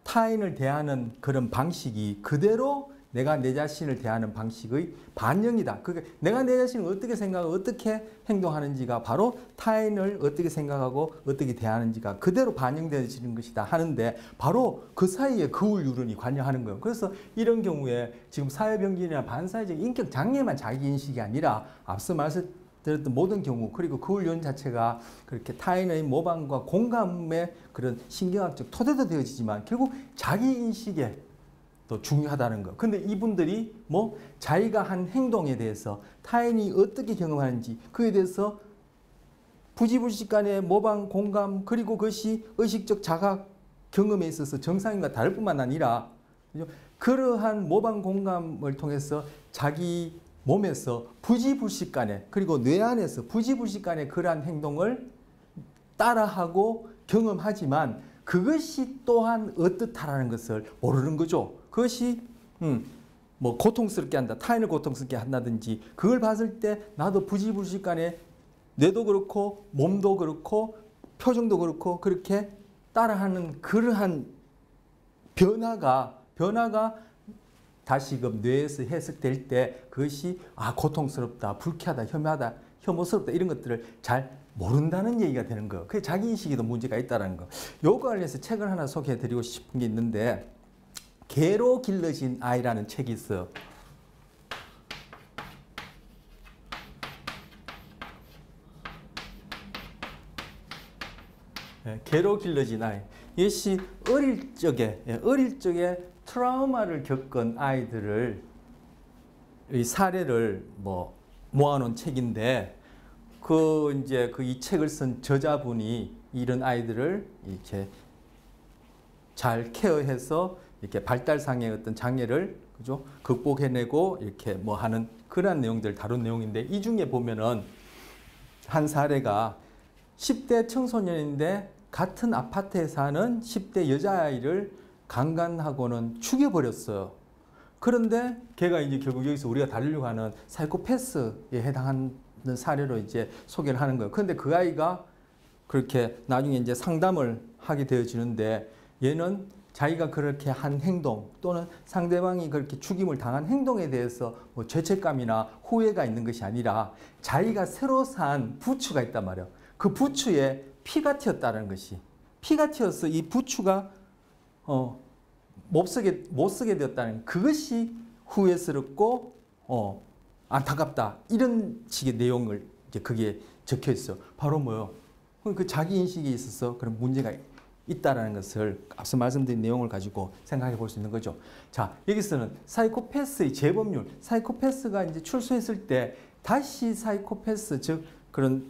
타인을 대하는 그런 방식이 그대로 내가 내 자신을 대하는 방식의 반영이다. 그러니까 내가 내 자신을 어떻게 생각하고 어떻게 행동하는지가 바로 타인을 어떻게 생각하고 어떻게 대하는지가 그대로 반영되어지는 것이다 하는데, 바로 그 사이에 거울 유런이 관여하는 거예요. 그래서 이런 경우에 지금 사회병진이나 반사회적 인격 장애만 자기인식이 아니라 앞서 말씀드렸던 모든 경우, 그리고 거울 유런 자체가 그렇게 타인의 모방과 공감의 그런 신경학적 토대도 되어지지만 결국 자기인식에 또 중요하다는 거. 근데 이분들이 뭐 자기가 한 행동에 대해서 타인이 어떻게 경험하는지 그에 대해서 부지불식 간의 모방, 공감, 그리고 그것이 의식적 자각 경험에 있어서 정상인과 다를 뿐만 아니라 그러한 모방, 공감을 통해서 자기 몸에서 부지불식 간에, 그리고 뇌 안에서 부지불식 간에 그러한 행동을 따라하고 경험하지만 그것이 또한 어떻다라는 것을 모르는 거죠. 그것이 뭐 고통스럽게 한다, 타인을 고통스럽게 한다든지, 그걸 봤을 때 나도 부지불식 간에 뇌도 그렇고 몸도 그렇고 표정도 그렇고 그렇게 따라하는 그러한 변화가 다시금 뇌에서 해석될 때 그것이 고통스럽다, 불쾌하다, 혐오하다, 혐오스럽다 이런 것들을 잘 모른다는 얘기가 되는 거예요. 그게 자기인식에도 문제가 있다는 거. 요거 관련해서 책을 하나 소개해드리고 싶은 게 있는데, 개로 길러진 아이라는 책이 있어요. 개로 길러진 아이. 이것이 어릴 적에 트라우마를 겪은 아이들을 이 사례를 모아놓은 책인데, 이 책을 쓴 저자분이 이런 아이들을 이렇게 잘 케어해서 이렇게 발달상의 어떤 장애를 극복해내고 이렇게 하는 그런 내용들을 다룬 내용인데, 이 중에 보면은 한 사례가 10대 청소년인데 같은 아파트에 사는 10대 여자아이를 강간하고는 죽여버렸어요. 그런데 걔가 이제 결국 여기서 우리가 다루려고 하는 사이코패스에 해당하는 사례로 이제 소개를 하는 거예요. 그런데 그 아이가 그렇게 나중에 이제 상담을 하게 되어지는데, 얘는 자기가 그렇게 한 행동 또는 상대방이 그렇게 죽임을 당한 행동에 대해서 죄책감이나 후회가 있는 것이 아니라 자기가 새로 산 부추가 있단 말이에요. 그 부추에 피가 튀었다는 것이, 피가 튀어서 이 부추가 못 쓰게 되었다는 그것이 후회스럽고 안타깝다, 이런 식의 내용을 이제 거기에 적혀 있어요. 바로 뭐요? 그 자기 인식에 있어서 그런 문제가 있다라는 것을 앞서 말씀드린 내용을 가지고 생각해 볼 수 있는 거죠. 자, 여기서는 사이코패스의 재범률, 사이코패스가 이제 출소했을 때 다시 사이코패스, 즉 그런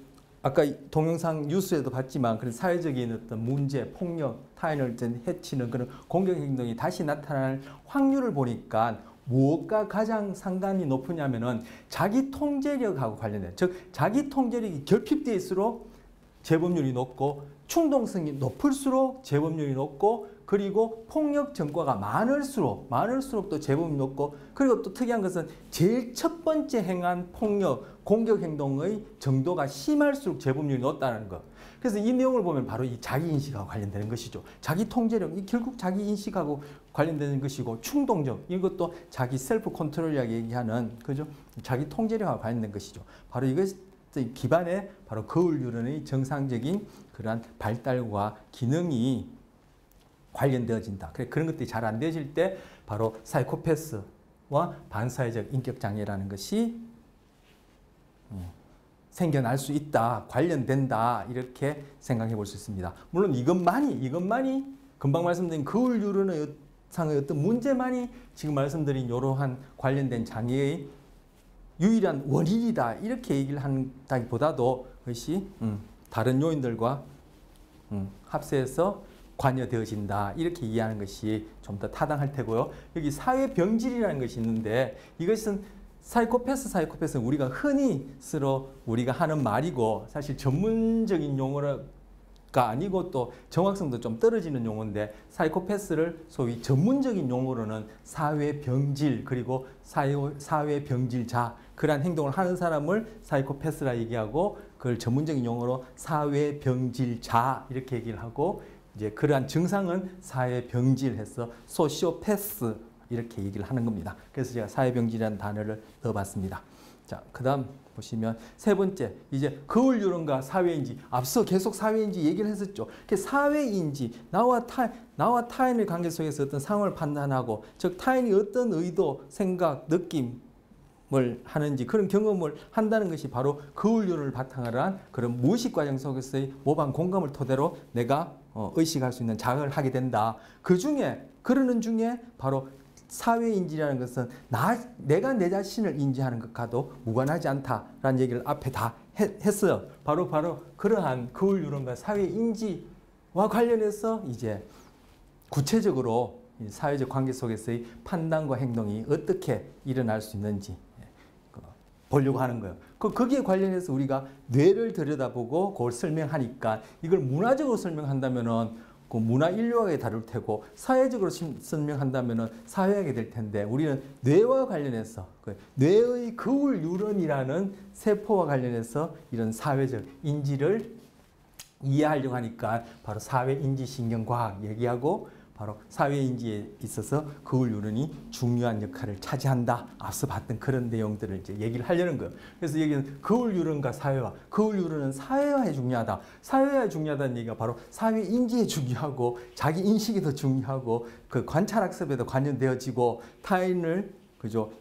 아까 동영상 뉴스에도 봤지만 그런 사회적인 어떤 문제, 폭력, 타인을 해치는 그런 공격 행동이 다시 나타날 확률을 보니까 무엇과 가장 상관이 높으냐면은 자기 통제력하고 관련된, 즉 자기 통제력이 결핍될수록 재범률이 높고 충동성이 높을수록 재범률이 높고 그리고 폭력 전과가 많을수록 또 재범률이 높고 그리고 또 특이한 것은 제일 첫 번째 행한 폭력, 공격 행동의 정도가 심할수록 재범률이 높다는 것. 그래서 이 내용을 보면 바로 이 자기인식하고 관련되는 것이죠. 자기 통제력, 이 결국 자기인식하고 관련되는 것이고 충동적, 이것도 자기 셀프 컨트롤이라고 얘기하는 그죠? 자기 통제력하고 관련된 것이죠. 바로 이것 기반에 바로 거울 유런의 정상적인 그러한 발달과 기능이 관련되어진다. 그런 것들이 잘 안 되어질 때 바로 사이코패스와 반사회적 인격 장애라는 것이 생겨날 수 있다, 관련된다 이렇게 생각해 볼 수 있습니다. 물론 이것만이 금방 말씀드린 거울 유런의 상의 어떤 문제만이 지금 말씀드린 이러한 관련된 장애의 유일한 원인이다 이렇게 얘기를 한다기보다도 그것이 다른 요인들과 합세해서 관여되어진다 이렇게 이해하는 것이 좀 더 타당할 테고요. 여기 사회병질이라는 것이 있는데 이것은 사이코패스는 우리가 흔히 우리가 하는 말이고 사실 전문적인 용어가 아니고 또 정확성도 좀 떨어지는 용어인데 사이코패스를 소위 전문적인 용어로는 사회병질 그리고 사회병질자 그러한 행동을 하는 사람을 사이코패스라 얘기하고 그걸 전문적인 용어로 사회병질자 이렇게 얘기를 하고 이제 그러한 증상은 사회병질해서 소시오패스 이렇게 얘기를 하는 겁니다. 그래서 제가 사회병질이라는 단어를 넣어봤습니다. 자, 그다음 보시면 세 번째 이제 거울 유런과 사회인지 앞서 계속 사회인지 얘기를 했었죠. 사회인지 나와 타인의 관계 속에서 어떤 상황을 판단하고 즉 타인이 어떤 의도, 생각, 느낌을 하는지 그런 경험을 한다는 것이 바로 거울 유런을 바탕으로 한 그런 무의식 과정 속에서의 모방 공감을 토대로 내가 의식할 수 있는 자각을 하게 된다. 그러는 중에 바로 사회인지라는 것은 내가 내 자신을 인지하는 것과도 무관하지 않다라는 얘기를 앞에 다 했어요. 바로 그러한 거울 유런과 사회인지와 관련해서 이제 구체적으로 사회적 관계 속에서의 판단과 행동이 어떻게 일어날 수 있는지 보려고 하는 거예요. 거기에 관련해서 우리가 뇌를 들여다보고 그걸 설명하니까 이걸 문화적으로 설명한다면은 그 문화 인류학에 다룰 테고 사회적으로 설명한다면은 사회학이 될 텐데 우리는 뇌와 관련해서 뇌의 거울 유런이라는 세포와 관련해서 이런 사회적 인지를 이해하려고 하니까 바로 사회인지신경과학 얘기하고 바로 사회인지에 있어서 거울 유런이 중요한 역할을 차지한다. 앞서 봤던 그런 내용들을 이제 얘기를 하려는 거예요. 그래서 여기는 거울 유런과 사회화. 거울 유런은 사회화에 중요하다. 사회화에 중요하다는 얘기가 바로 사회인지에 중요하고 자기 인식이 더 중요하고 그 관찰학습에도 관련되어지고 타인을 그죠?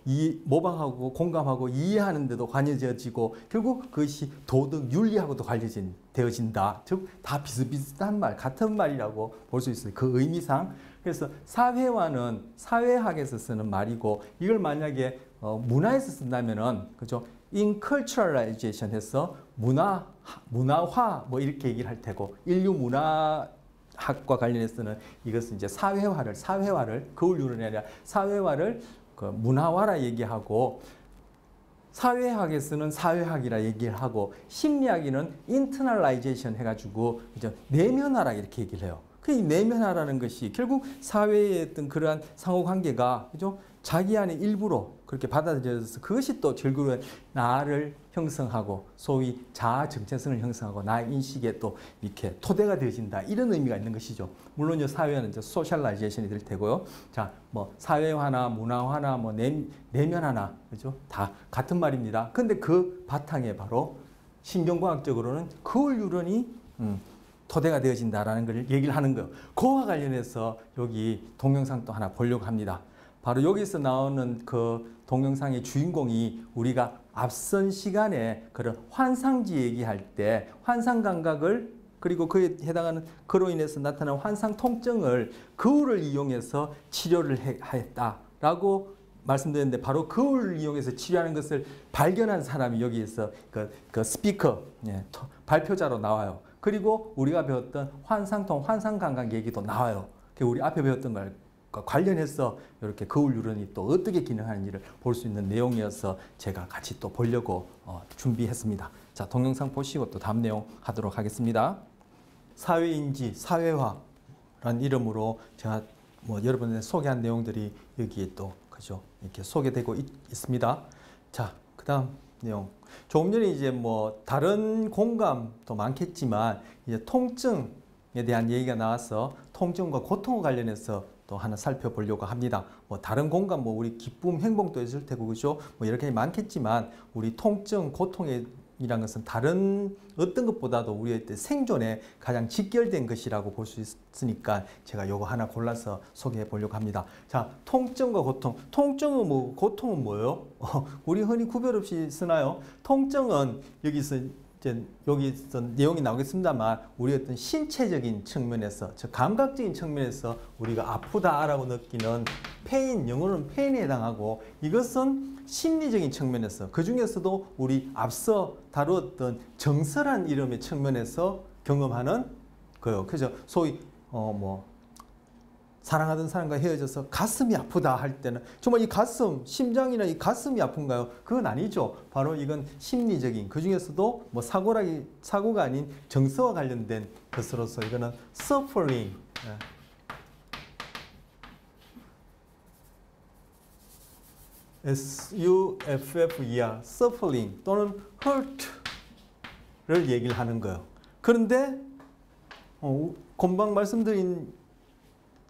모방하고 공감하고 이해하는 데도 관여되어지고 결국 그것이 도덕 윤리하고도 관련되어진다. 즉 다 비슷비슷한 말, 같은 말이라고 볼 수 있어요. 그 의미상. 그래서 사회화는 사회학에서 쓰는 말이고 이걸 만약에 문화에서 쓴다면은 그죠? inculturalization 해서 문화화 뭐 이렇게 얘기를 할 테고 인류 문화학과 관련해서는 이것은 이제 사회화를 거울 유런이 아니라 사회화를 그 문화화라 얘기하고 사회학에서는 사회학이라 얘기를 하고 심리학에는 internalization 해가지고 이제 내면화라 이렇게 얘기를 해요. 그 내면화라는 것이 결국 사회의 어떤 그러한 상호관계가 그죠? 자기 안에 일부로 그렇게 받아들여져서 그것이 또 결국은 나를 형성하고 소위 자아 정체성을 형성하고 나의 인식에 또 이렇게 토대가 되어진다 이런 의미가 있는 것이죠. 물론 이 사회화는 이제 소셜라이제이션이 될 테고요. 자, 뭐 사회화나 문화화나 뭐 내면화나 그죠? 다 같은 말입니다. 근데 그 바탕에 바로 신경과학적으로는 거울 유런이 토대가 되어진다라는 걸 얘기를 하는 거예요. 그와 관련해서 여기 동영상 또 하나 보려고 합니다. 바로 여기서 나오는 그 동영상의 주인공이 우리가 앞선 시간에 그런 환상지 얘기할 때 환상 감각을 그리고 그에 해당하는 그로 인해서 나타난 환상 통증을 거울을 이용해서 치료를 했다라고 말씀드렸는데 바로 그울을 이용해서 치료하는 것을 발견한 사람이 여기에서 그 스피커, 예, 발표자로 나와요. 그리고 우리가 배웠던 환상통, 환상감각 얘기도 나와요. 우리 앞에 배웠던 것과 관련해서 이렇게 거울 유런이 또 어떻게 기능하는지를 볼 수 있는 내용이어서 제가 같이 또 보려고 준비했습니다. 자, 동영상 보시고 또 다음 내용 하도록 하겠습니다. 사회인지, 사회화라는 이름으로 제가 여러분한테 소개한 내용들이 여기에 또 그죠? 이렇게 소개되고 있습니다. 자, 그다음 내용. 조금 전에 이제 다른 공감도 많겠지만 이제 통증에 대한 얘기가 나와서 통증과 고통과 관련해서 또 하나 살펴보려고 합니다. 다른 공감, 우리 기쁨, 행복도 있을 테고, 그죠? 이렇게 많겠지만 우리 통증, 고통이란 것은 다른 어떤 것보다도 우리의 생존에 가장 직결된 것이라고 볼 수 있으니까 제가 요거 하나 골라서 소개해 보려고 합니다. 자, 통증과 고통. 통증은 고통은 뭐예요? 우리 흔히 구별 없이 쓰나요? 통증은 여기서 내용이 나오겠습니다만 우리 어떤 신체적인 측면에서, 즉 감각적인 측면에서 우리가 아프다라고 느끼는 페인, 영어로는 페인에 해당하고, 이것은 심리적인 측면에서, 그 중에서도 우리 앞서 다루었던 정서란 이름의 측면에서 경험하는 거예요. 그래서 소위 사랑하던 사람과 헤어져서 가슴이 아프다 할 때는 정말 이 가슴, 심장이나 이 가슴이 아픈가요? 그건 아니죠. 바로 이건 심리적인, 그 중에서도 사고가 아닌 정서와 관련된 것으로서 이거는 suffering, S-U-F-F-E-R, suffering 또는 hurt를 얘기를 하는 거예요. 그런데 금방 말씀드린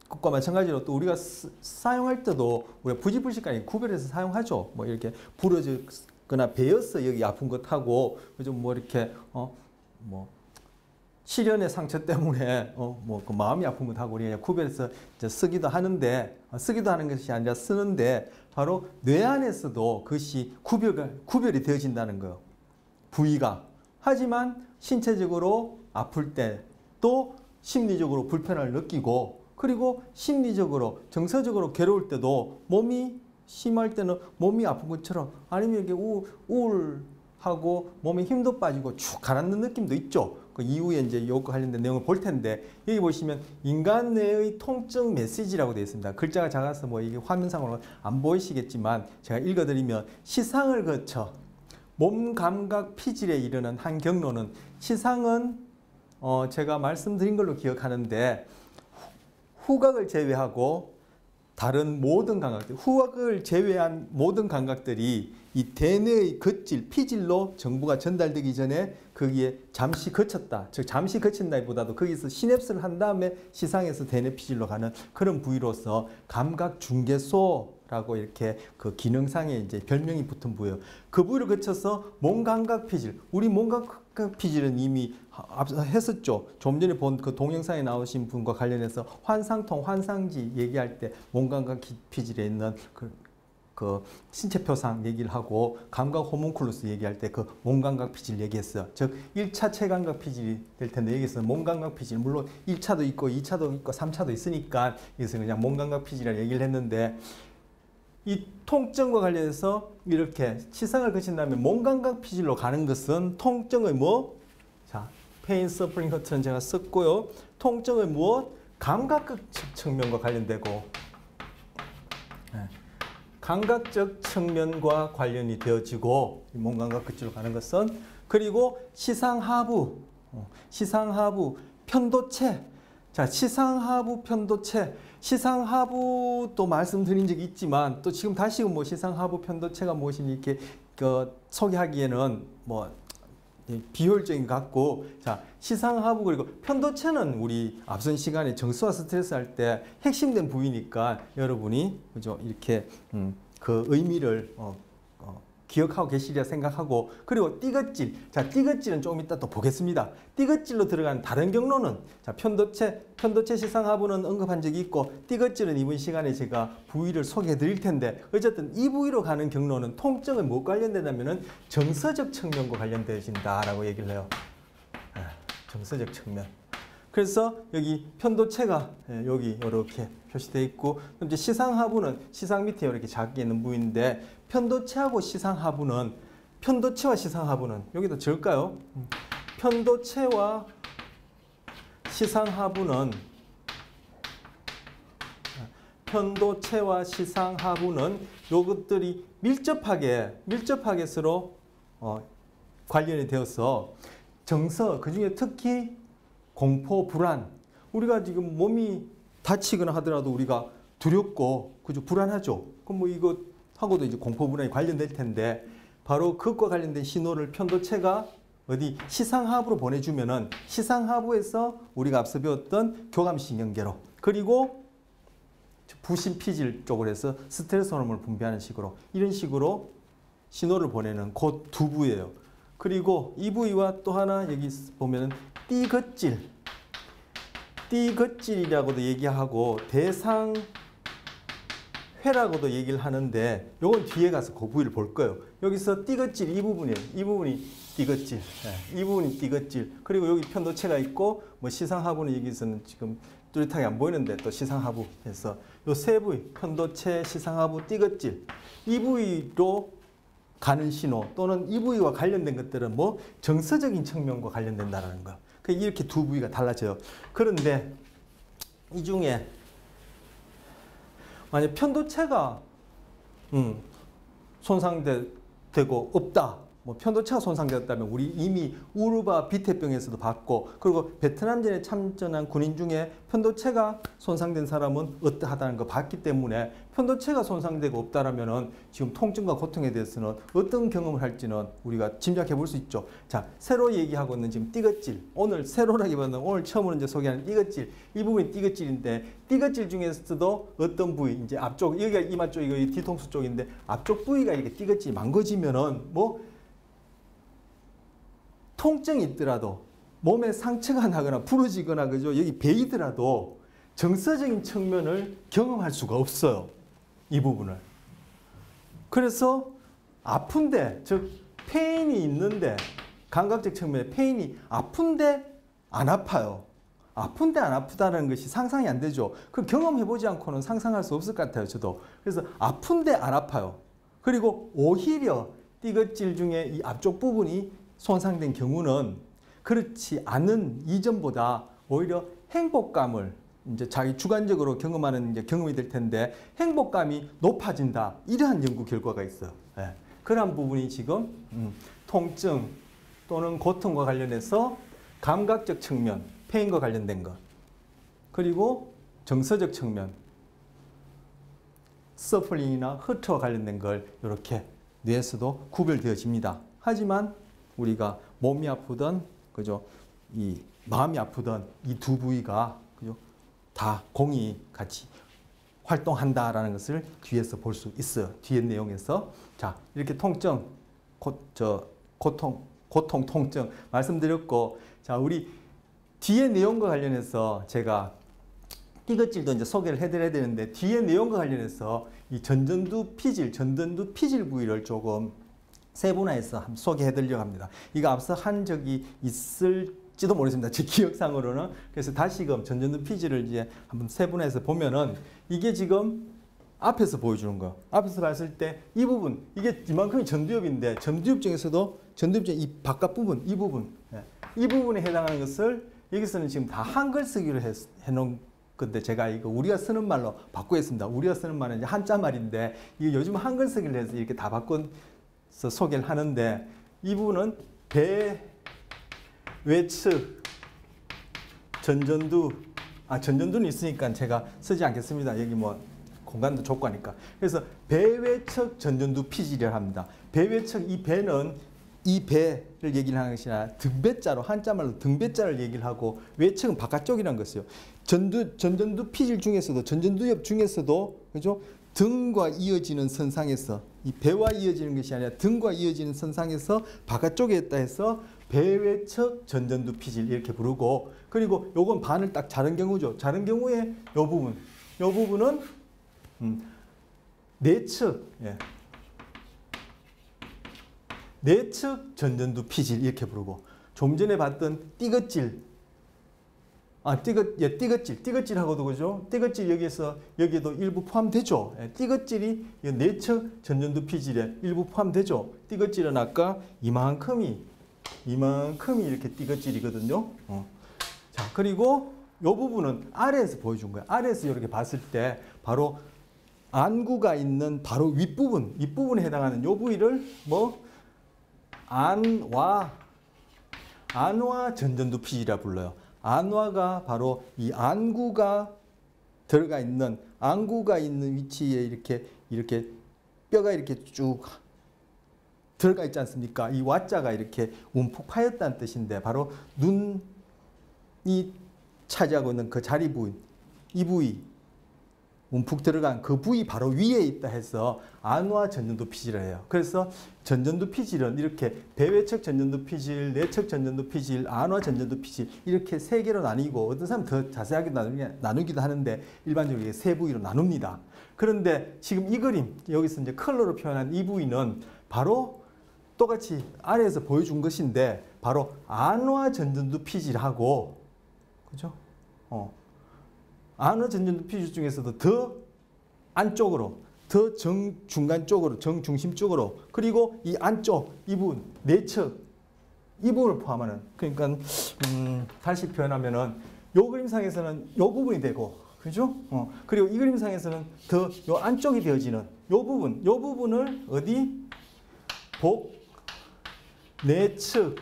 것과 마찬가지로 또 우리가 사용할 때도 우리가 부지불식간에 구별해서 사용하죠. 이렇게 부러졌거나 베어서 여기 아픈 것하고 좀 이렇게 시련의 상처 때문에 그 마음이 아픈 것하고 우리가 구별해서 이제 쓰기도 하는데, 쓰기도 하는 것이 아니라 쓰는데, 바로 뇌 안에서도 그것이 구별이 되어진다는 거예요. 부위가. 하지만 신체적으로 아플 때 또 심리적으로 불편을 느끼고, 그리고 심리적으로, 정서적으로 괴로울 때도 몸이 심할 때는 몸이 아픈 것처럼, 아니면 이렇게 우울하고 몸에 힘도 빠지고 축 가라앉는 느낌도 있죠. 그 이후에 이제 이거 관련된 내용을 볼 텐데, 여기 보시면 인간 뇌의 통증 메시지라고 되어 있습니다. 글자가 작아서 이게 화면상으로 안 보이시겠지만 제가 읽어드리면, 시상을 거쳐 몸 감각 피질에 이르는 한 경로는, 시상은 제가 말씀드린 걸로 기억하는데 후각을 제외하고 다른 모든 감각들, 후각을 제외한 모든 감각들이 이 대뇌의 겉질, 피질로 정보가 전달되기 전에 거기에 잠시 거쳤다. 즉 잠시 거친다기보다도 거기서 시냅스를 한 다음에 시상에서 대뇌 피질로 가는 그런 부위로서 감각 중개소라고 이렇게 그 기능상에 이제 별명이 붙은 부위예요. 그 부위를 거쳐서 몸 감각 피질, 우리 몸 감각 피질은 이미 앞서 했었죠. 좀 전에 본 그 동영상에 나오신 분과 관련해서 환상통, 환상지 얘기할 때 몸 감각 피질에 있는 그 신체표상 얘기를 하고, 감각 호문클루스 얘기할 때 그 몸감각 피질 얘기했어요. 즉 1차 체감각 피질이 될 텐데, 여기서는 몸감각 피질, 물론 1차도 있고 2차도 있고 3차도 있으니까 여기서 그냥 몸감각 피질이라 얘기를 했는데, 이 통증과 관련해서 이렇게 시상을 거친 다음에 몸감각 피질로 가는 것은 통증의 자, pain, suffering, hurt는 제가 썼고요. 통증의 감각적 측면과 관련되고, 감각적 측면과 관련이 되어지고, 몸감각 끝으로 가는 것은, 그리고 시상하부, 편도체. 자, 시상하부 편도체. 시상하부도 말씀드린 적이 있지만, 또 지금 다시 시상하부 편도체가 무엇인지 이렇게 소개하기에는 비효율적인 것 같고, 자, 시상하부 그리고 편도체는 우리 앞선 시간에 정서와 스트레스 할 때 핵심된 부위니까 여러분이 그죠 이렇게 그 의미를 기억하고 계시리라 생각하고, 그리고 띠것질. 자, 띠것질은 조금 이따 또 보겠습니다. 띠것질로 들어간 다른 경로는, 자, 편도체 시상하부는 언급한 적이 있고, 띠것질은 이번 시간에 제가 부위를 소개해 드릴 텐데, 어쨌든 이 부위로 가는 경로는 통증에 뭐 관련되냐면은 정서적 측면과 관련되어진다라고 얘기를 해요. 정서적 측면. 그래서 여기 편도체가 여기 이렇게 표시되어 있고, 그럼 이제 시상하부는 시상 밑에 이렇게 작게 있는 부위인데, 편도체하고 시상하부는, 편도체와 시상하부는 여기다 적을까요? 편도체와 시상하부는, 편도체와 시상하부는 요것들이 밀접하게 서로 관련이 되어서 정서, 그중에 특히 공포, 불안, 우리가 지금 몸이 다치거나 하더라도 우리가 두렵고, 그죠? 불안하죠. 그럼 뭐 이거 하고도 이제 공포, 불안이 관련될 텐데, 바로 그것과 관련된 신호를 편도체가 어디 시상하부로 보내주면은, 시상하부에서 우리가 앞서 배웠던 교감신경계로, 그리고 부신피질 쪽으로 해서 스트레스 호르몬을 분비하는 식으로, 이런 식으로 신호를 보내는 그 두 부위예요. 그리고 이 부위와 또 하나 여기 보면은 띠겉질이라고도 얘기하고 대상회라고도 얘기를 하는데, 요건 뒤에 가서 그 부위를 볼 거예요. 여기서 띠겉질 이 부분이에요. 이 부분이 띠겉질, 이 부분이 띠겉질. 그리고 여기 편도체가 있고, 뭐 시상하부는 여기서는 지금 뚜렷하게 안 보이는데 또 시상하부 해서 요 세 부위, 편도체, 시상하부, 띠겉질, 이 부위로 가는 신호, 또는 이 부위와 관련된 것들은 뭐 정서적인 측면과 관련된다는 거. 이렇게 두 부위가 달라져요. 그런데 이 중에 만약 편도체가 손상되고 없다, 뭐 편도체가 손상되었다면 우리 이미 우르바 비태병에서도 봤고, 그리고 베트남전에 참전한 군인 중에 편도체가 손상된 사람은 어떠하다는 거 봤기 때문에, 편도체가 손상되고 없다라면은 지금 통증과 고통에 대해서는 어떤 경험을 할지는 우리가 짐작해 볼 수 있죠. 자, 새로 얘기하고 있는 지금 띠겉질, 오늘 새로라기보다는 오늘 처음으로 이제 소개하는 띠겉질, 이 부분이 띠겉질인데, 띠겉질 중에서도 어떤 부위, 이제 앞쪽, 여기가 이마 쪽, 이거 뒤통수 쪽인데, 앞쪽 부위가 이렇게 띠겉질이 망가지면은 뭐 통증이 있더라도, 몸에 상처가 나거나 부러지거나, 그죠? 여기 베이더라도 정서적인 측면을 경험할 수가 없어요. 이 부분을. 그래서 아픈데, 즉 페인이 있는데, 감각적 측면에 페인이 아픈데 안 아파요. 아픈데 안 아프다는 것이 상상이 안 되죠. 그 경험해보지 않고는 상상할 수 없을 것 같아요, 저도. 그래서 아픈데 안 아파요. 그리고 오히려 띠겉질 중에 이 앞쪽 부분이 손상된 경우는 그렇지 않은 이전보다 오히려 행복감을 이제 자기 주관적으로 경험하는 이제 경험이 될 텐데, 행복감이 높아진다, 이러한 연구 결과가 있어요. 예. 그러한 부분이 지금 통증 또는 고통과 관련해서 감각적 측면, 페인과 관련된 것, 그리고 정서적 측면, 서플링이나 허트와 관련된 걸 이렇게 뇌에서도 구별되어집니다. 하지만 우리가 몸이 아프든, 그죠, 이 마음이 아프든 이 두 부위가, 그죠, 다 공이 같이 활동한다라는 것을 뒤에서 볼 수 있어요. 뒤에 내용에서. 자, 이렇게 통증, 고통, 통증 말씀드렸고, 자, 우리 뒤에 내용과 관련해서 제가 띠겉질도 이제 소개를 해드려야 되는데, 뒤에 내용과 관련해서 이 전전두 피질 부위를 조금 세분화해서 한번 소개해드리려고 합니다. 이거 앞서 한 적이 있을지도 모르겠습니다. 제 기억상으로는. 그래서 다시금 전전두 피질을 이제 한번 세분화해서 보면은, 이게 지금 앞에서 보여주는 거. 앞에서 봤을 때 이 부분, 이게 이만큼이 전두엽인데, 전두엽 중에서도 전두엽 중 이 바깥 부분, 이 부분, 이 부분에 해당하는 것을 여기서는 지금 다 한글 쓰기로 해놓은 건데, 제가 이거 우리가 쓰는 말로 바꾸겠습니다. 우리가 쓰는 말은 이제 한자 말인데, 이거 요즘 한글 쓰기를 해서 이렇게 다 바꿔서 소개를 하는데, 이 부분은 배 외측 전전두, 전전두는 있으니까 제가 쓰지 않겠습니다. 여기 뭐 공간도 좁고 하니까. 그래서 배외측 전전두 피질이라고 합니다. 배외측, 이 배는 이 배를 얘기를 하는 것이 아니라 등배자로, 한자말로 등배자를 얘기를 하고, 외측은 바깥쪽이라는 것이요. 전전두 피질 중에서도, 전전두엽 중에서도, 그죠? 등과 이어지는 선상에서, 이 배와 이어지는 것이 아니라 등과 이어지는 선상에서 바깥쪽에 있다 해서 배외측 전전두 피질 이렇게 부르고, 그리고 요건 반을 딱 자른 경우죠. 자른 경우에 요 부분은 내측, 내측 전전두 피질 이렇게 부르고, 좀 전에 봤던 띠겉질, 띠것질하고도 그죠? 띠것질 여기에도 일부 포함되죠. 띠것질이 내측 전전두피질에 일부 포함되죠. 띠것질은 아까 이만큼이 이렇게 띠것질이거든요. 자, 그리고 이 부분은 아래에서 보여준 거예요. 아래에서 이렇게 봤을 때 바로 안구가 있는 바로 윗부분에 해당하는 이 부위를 뭐 안와 전전두피질이라 불러요. 안와가 바로 이 안구가 있는 위치에 이렇게 뼈가 이렇게 쭉 들어가 있지 않습니까? 이 와자가 이렇게 움푹 파였다는 뜻인데 바로 눈이 차지하고 있는 그 자리 부위, 이 부위 움푹 들어간 그 부위 바로 위에 있다 해서 안와 전전두피질을 해요. 그래서 전전두피질은 이렇게 배외측 전전두피질, 내측 전전두피질, 안와 전전두피질 이렇게 세 개로 나뉘고 어떤 사람은 더 자세하게 나누기도 하는데 일반적으로 세 부위로 나눕니다. 그런데 지금 이 그림 여기서 이제 컬러로 표현한 이 부위는 바로 똑같이 아래에서 보여준 것인데 바로 안와 전전두피질하고 그죠? 안와 전전두피질 중에서도 더 안쪽으로, 더 정중간 쪽으로, 정중심 쪽으로, 그리고 이 안쪽, 이 부분, 내측, 이 부분을 포함하는, 그러니까 다시 표현하면은 요 그림상에서는 요 부분이 되고, 그죠? 그리고 이 그림상에서는 더 요 안쪽이 되어지는 요 부분을 어디? 내측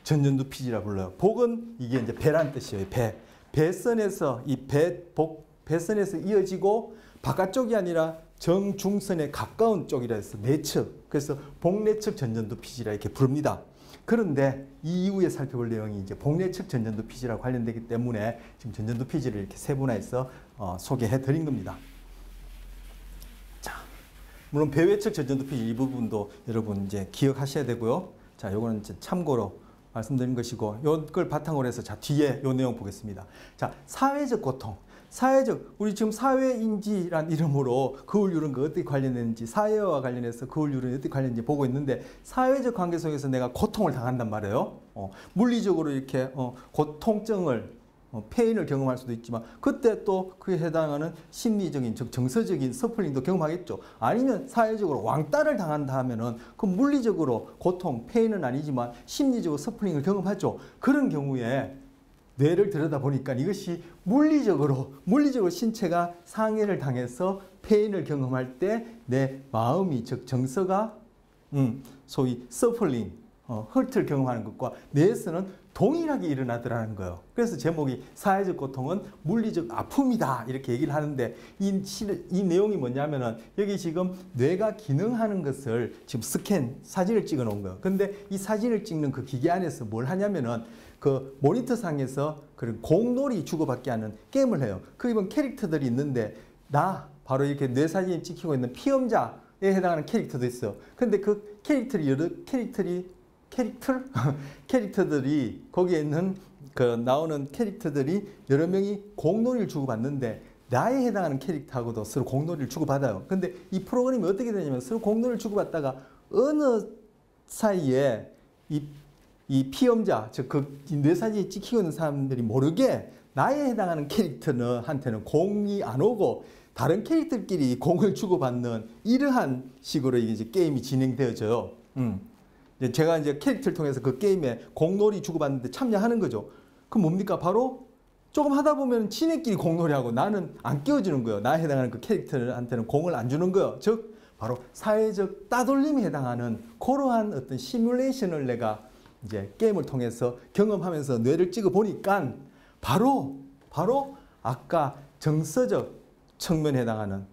전전두피질이라 불러요. 복은 이게 이제 배란 뜻이에요. 배선에서 배선에서 이어지고 바깥쪽이 아니라 정중선에 가까운 쪽이라 해서 내측. 그래서 복내측 전전두피질이라 이렇게 부릅니다. 그런데 이 이후에 살펴볼 내용이 이제 복내측 전전두피질하고 관련되기 때문에 지금 전전두피질을 이렇게 세분화해서 소개해 드린 겁니다. 자, 물론 배외측 전전두피질 이 부분도 여러분 이제 기억하셔야 되고요. 자, 요거는 이제 참고로 말씀드린 것이고, 이걸 바탕으로 해서 자, 뒤에 요 내용 보겠습니다. 자, 사회적 고통. 우리 지금 사회인지란 이름으로 거울유런과 어떻게 관련되는지, 사회와 관련해서 거울유런이 어떻게 관련되는지 보고 있는데, 사회적 관계 속에서 내가 고통을 당한단 말이에요. 물리적으로 이렇게 고통증을 페인을 경험할 수도 있지만 그때 또 그에 해당하는 심리적인 즉 정서적인 서플링도 경험하겠죠. 아니면 사회적으로 왕따를 당한다 하면은 그 물리적으로 고통, 페인은 아니지만 심리적으로 서플링을 경험하죠. 그런 경우에 뇌를 들여다보니까 이것이 물리적으로 신체가 상해를 당해서 페인을 경험할 때 내 마음이 즉 정서가 소위 서플링, 허트를 경험하는 것과 뇌에서는 동일하게 일어나더라는 거예요. 그래서 제목이 사회적 고통은 물리적 아픔이다 이렇게 얘기를 하는데 이 내용이 뭐냐면은 여기 지금 뇌가 기능하는 것을 지금 사진을 찍어 놓은 거예요. 근데 이 사진을 찍는 그 기계 안에서 뭘 하냐면은 그 모니터 상에서 그런 공놀이 주고받게 하는 게임을 해요. 그 이번 캐릭터들이 있는데 바로 이렇게 뇌 사진이 찍히고 있는 피험자에 해당하는 캐릭터도 있어요. 근데 그 캐릭터들이 거기에 있는 그 나오는 캐릭터들이 여러 명이 공놀이를 주고받는데 나에 해당하는 캐릭터하고도 서로 공놀이를 주고받아요. 근데 이 프로그램이 어떻게 되냐면 서로 공놀이를 주고받다가 어느 사이에 이 피험자, 즉 그 뇌사진이 찍히고 있는 사람들이 모르게 나에 해당하는 캐릭터한테는 공이 안 오고 다른 캐릭터끼리 공을 주고받는 이러한 식으로 이제 게임이 진행되어져요. 제가 이제 캐릭터를 통해서 그 게임에 공놀이 주고받는데 참여하는 거죠. 그럼 뭡니까? 바로 조금 하다 보면 지네끼리 공놀이하고 나는 안 끼워주는 거예요. 나에 해당하는 그 캐릭터한테는 공을 안 주는 거예요. 즉 바로 사회적 따돌림에 해당하는 그러한 어떤 시뮬레이션을 내가 이제 게임을 통해서 경험하면서 뇌를 찍어 보니까 바로 아까 정서적 측면에 해당하는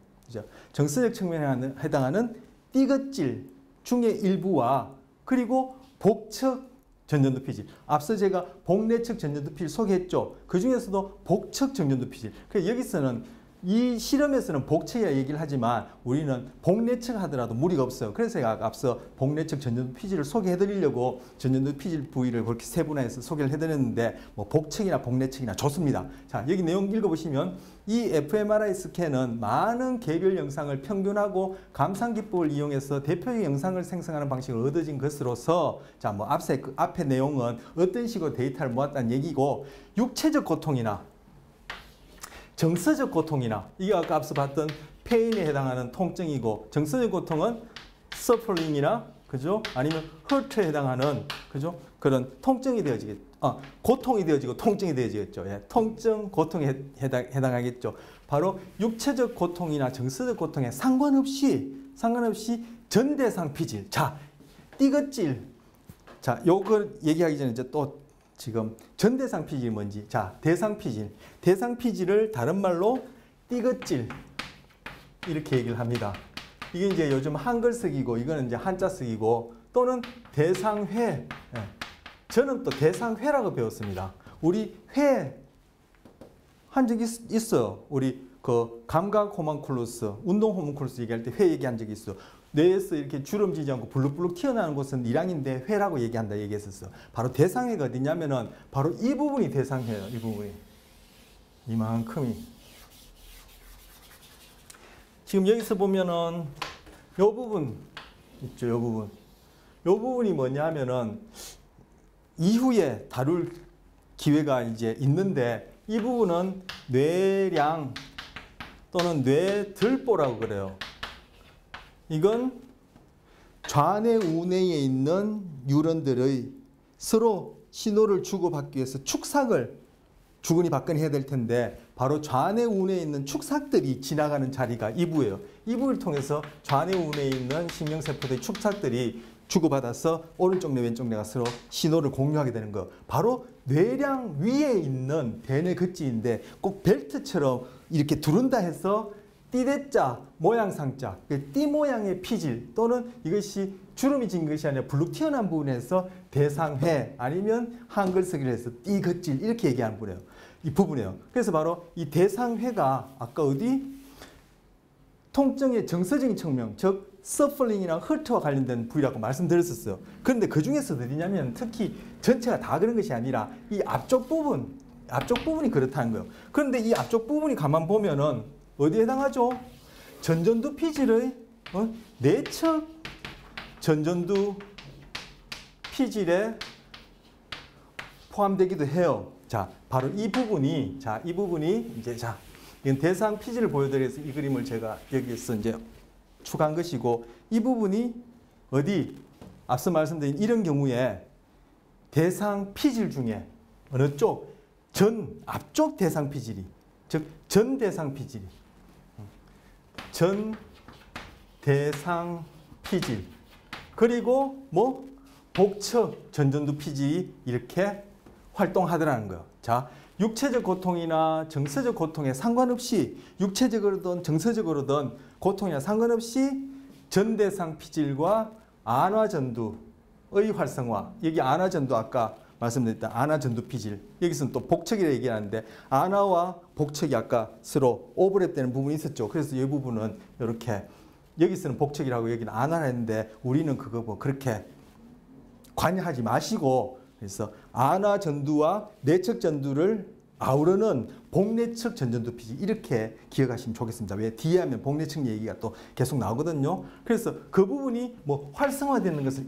정서적 측면에 해당하는 띠것질 중의 일부와 그리고 복측 전전두피질. 앞서 제가 복내측 전전두피질 소개했죠. 그 중에서도 복측 전전두피질. 그래서 여기서는 이 실험에서는 복측이라 얘기를 하지만 우리는 복내측 하더라도 무리가 없어요. 그래서 제가 앞서 복내측 전전두 피질을 소개해드리려고 전전두 피질 부위를 그렇게 세분화해서 소개를 해드렸는데 뭐 복측이나 복내측이나 좋습니다. 자, 여기 내용 읽어보시면 이 fMRI 스캔은 많은 개별 영상을 평균하고 감상 기법을 이용해서 대표적 영상을 생성하는 방식을 얻어진 것으로서 자, 뭐 앞에 내용은 어떤 식으로 데이터를 모았다는 얘기고 육체적 고통이나 정서적 고통이나 이게 아까 앞서 봤던 페인에 해당하는 통증이고 정서적 고통은 서플링이나 그죠? 아니면 허트에 해당하는 그죠? 그런 통증이 되어지겠죠. 고통이 되어지고 통증이 되어지겠죠. 예, 통증, 고통에 해당하겠죠. 바로 육체적 고통이나 정서적 고통에 상관없이 전대상 피질. 자, 띠것질. 자, 요걸 얘기하기 전에 이제 또 지금 전대상 피질이 뭔지. 자, 대상 피질. 대상 피질을 다른 말로 띠것질 이렇게 얘기를 합니다. 이게 이제 요즘 한글쓰기고 이거는 이제 한자쓰기고 또는 대상회. 저는 또 대상회라고 배웠습니다. 우리 회 한 적이 있어요. 우리 그 감각 호문클루스, 운동 호문클루스 얘기할 때 회 얘기한 적이 있어요. 뇌에서 이렇게 주름지지 않고 블룩블룩 튀어나오는 곳은 이랑인데 회라고 얘기한다 얘기했었어. 바로 대상회가 어디냐면은 바로 이 부분이 대상회예요. 이 부분이. 이만큼이. 지금 여기서 보면은 요 부분 있죠. 요 부분. 요 부분이 뭐냐면은 이후에 다룰 기회가 이제 있는데 이 부분은 뇌량 또는 뇌들보라고 그래요. 이건 좌뇌 우뇌에 있는 뉴런들의 서로 신호를 주고받기 위해서 축삭을 주거니 받거니 해야 될 텐데 바로 좌뇌 우뇌에 있는 축삭들이 지나가는 자리가 이 부예요. 이 부를 통해서 좌뇌 우뇌에 있는 신경세포들의 축삭들이 주고받아서 오른쪽 뇌 왼쪽 뇌가 서로 신호를 공유하게 되는 거예요. 바로 뇌량 위에 있는 대뇌 긋지인데 꼭 벨트처럼 이렇게 두른다 해서 띠대자 모양상자, 띠 모양의 피질 또는 이것이 주름이 진 것이 아니라 블룩 튀어나온 부분에서 대상회 아니면 한글 쓰기를 해서 띠겉질 이렇게 얘기하는 부분이에요. 이 부분이에요. 그래서 바로 이 대상회가 아까 어디 통증의 정서적인 측면, 즉 서플링이랑 허트와 관련된 부위라고 말씀드렸었어요. 그런데 그 중에서 어디냐면 특히 전체가 다 그런 것이 아니라 이 앞쪽 부분이 그렇다는 거예요. 그런데 이 앞쪽 부분이 가만 보면은 어디에 해당하죠? 전전두 피질의 내측 전전두 피질에 포함되기도 해요. 자, 바로 이 부분이 이제 이건 대상 피질을 보여드려서 이 그림을 제가 여기서 이제 추가한 것이고 이 부분이 어디 앞서 말씀드린 이런 경우에 대상 피질 중에 어느 쪽 앞쪽 대상 피질이 즉 전대상 피질이 전대상 피질 그리고 뭐 복측 전전두 피질이 이렇게 활동하더라는 거예요. 자, 육체적 고통이나 정서적 고통에 상관없이 육체적으로든 정서적으로든 고통이나 상관없이 전대상 피질과 안화전두의 활성화 여기 안화전두 아까 말씀드렸던 안화전두 피질 여기서는 또 복측이라 얘기하는데 안화와 복측이 아까 서로 오버랩되는 부분이 있었죠. 그래서 이 부분은 이렇게 여기서는 복측이라고 여기는 안화라 했는데 우리는 그거 뭐 그렇게 관여하지 마시고 그래서 안화전두와 내측전두를 아우르는 복내측 전전두 피질 이렇게 기억하시면 좋겠습니다. 왜 뒤에 하면 복내측 얘기가 또 계속 나오거든요. 그래서 그 부분이 뭐 활성화되는 것을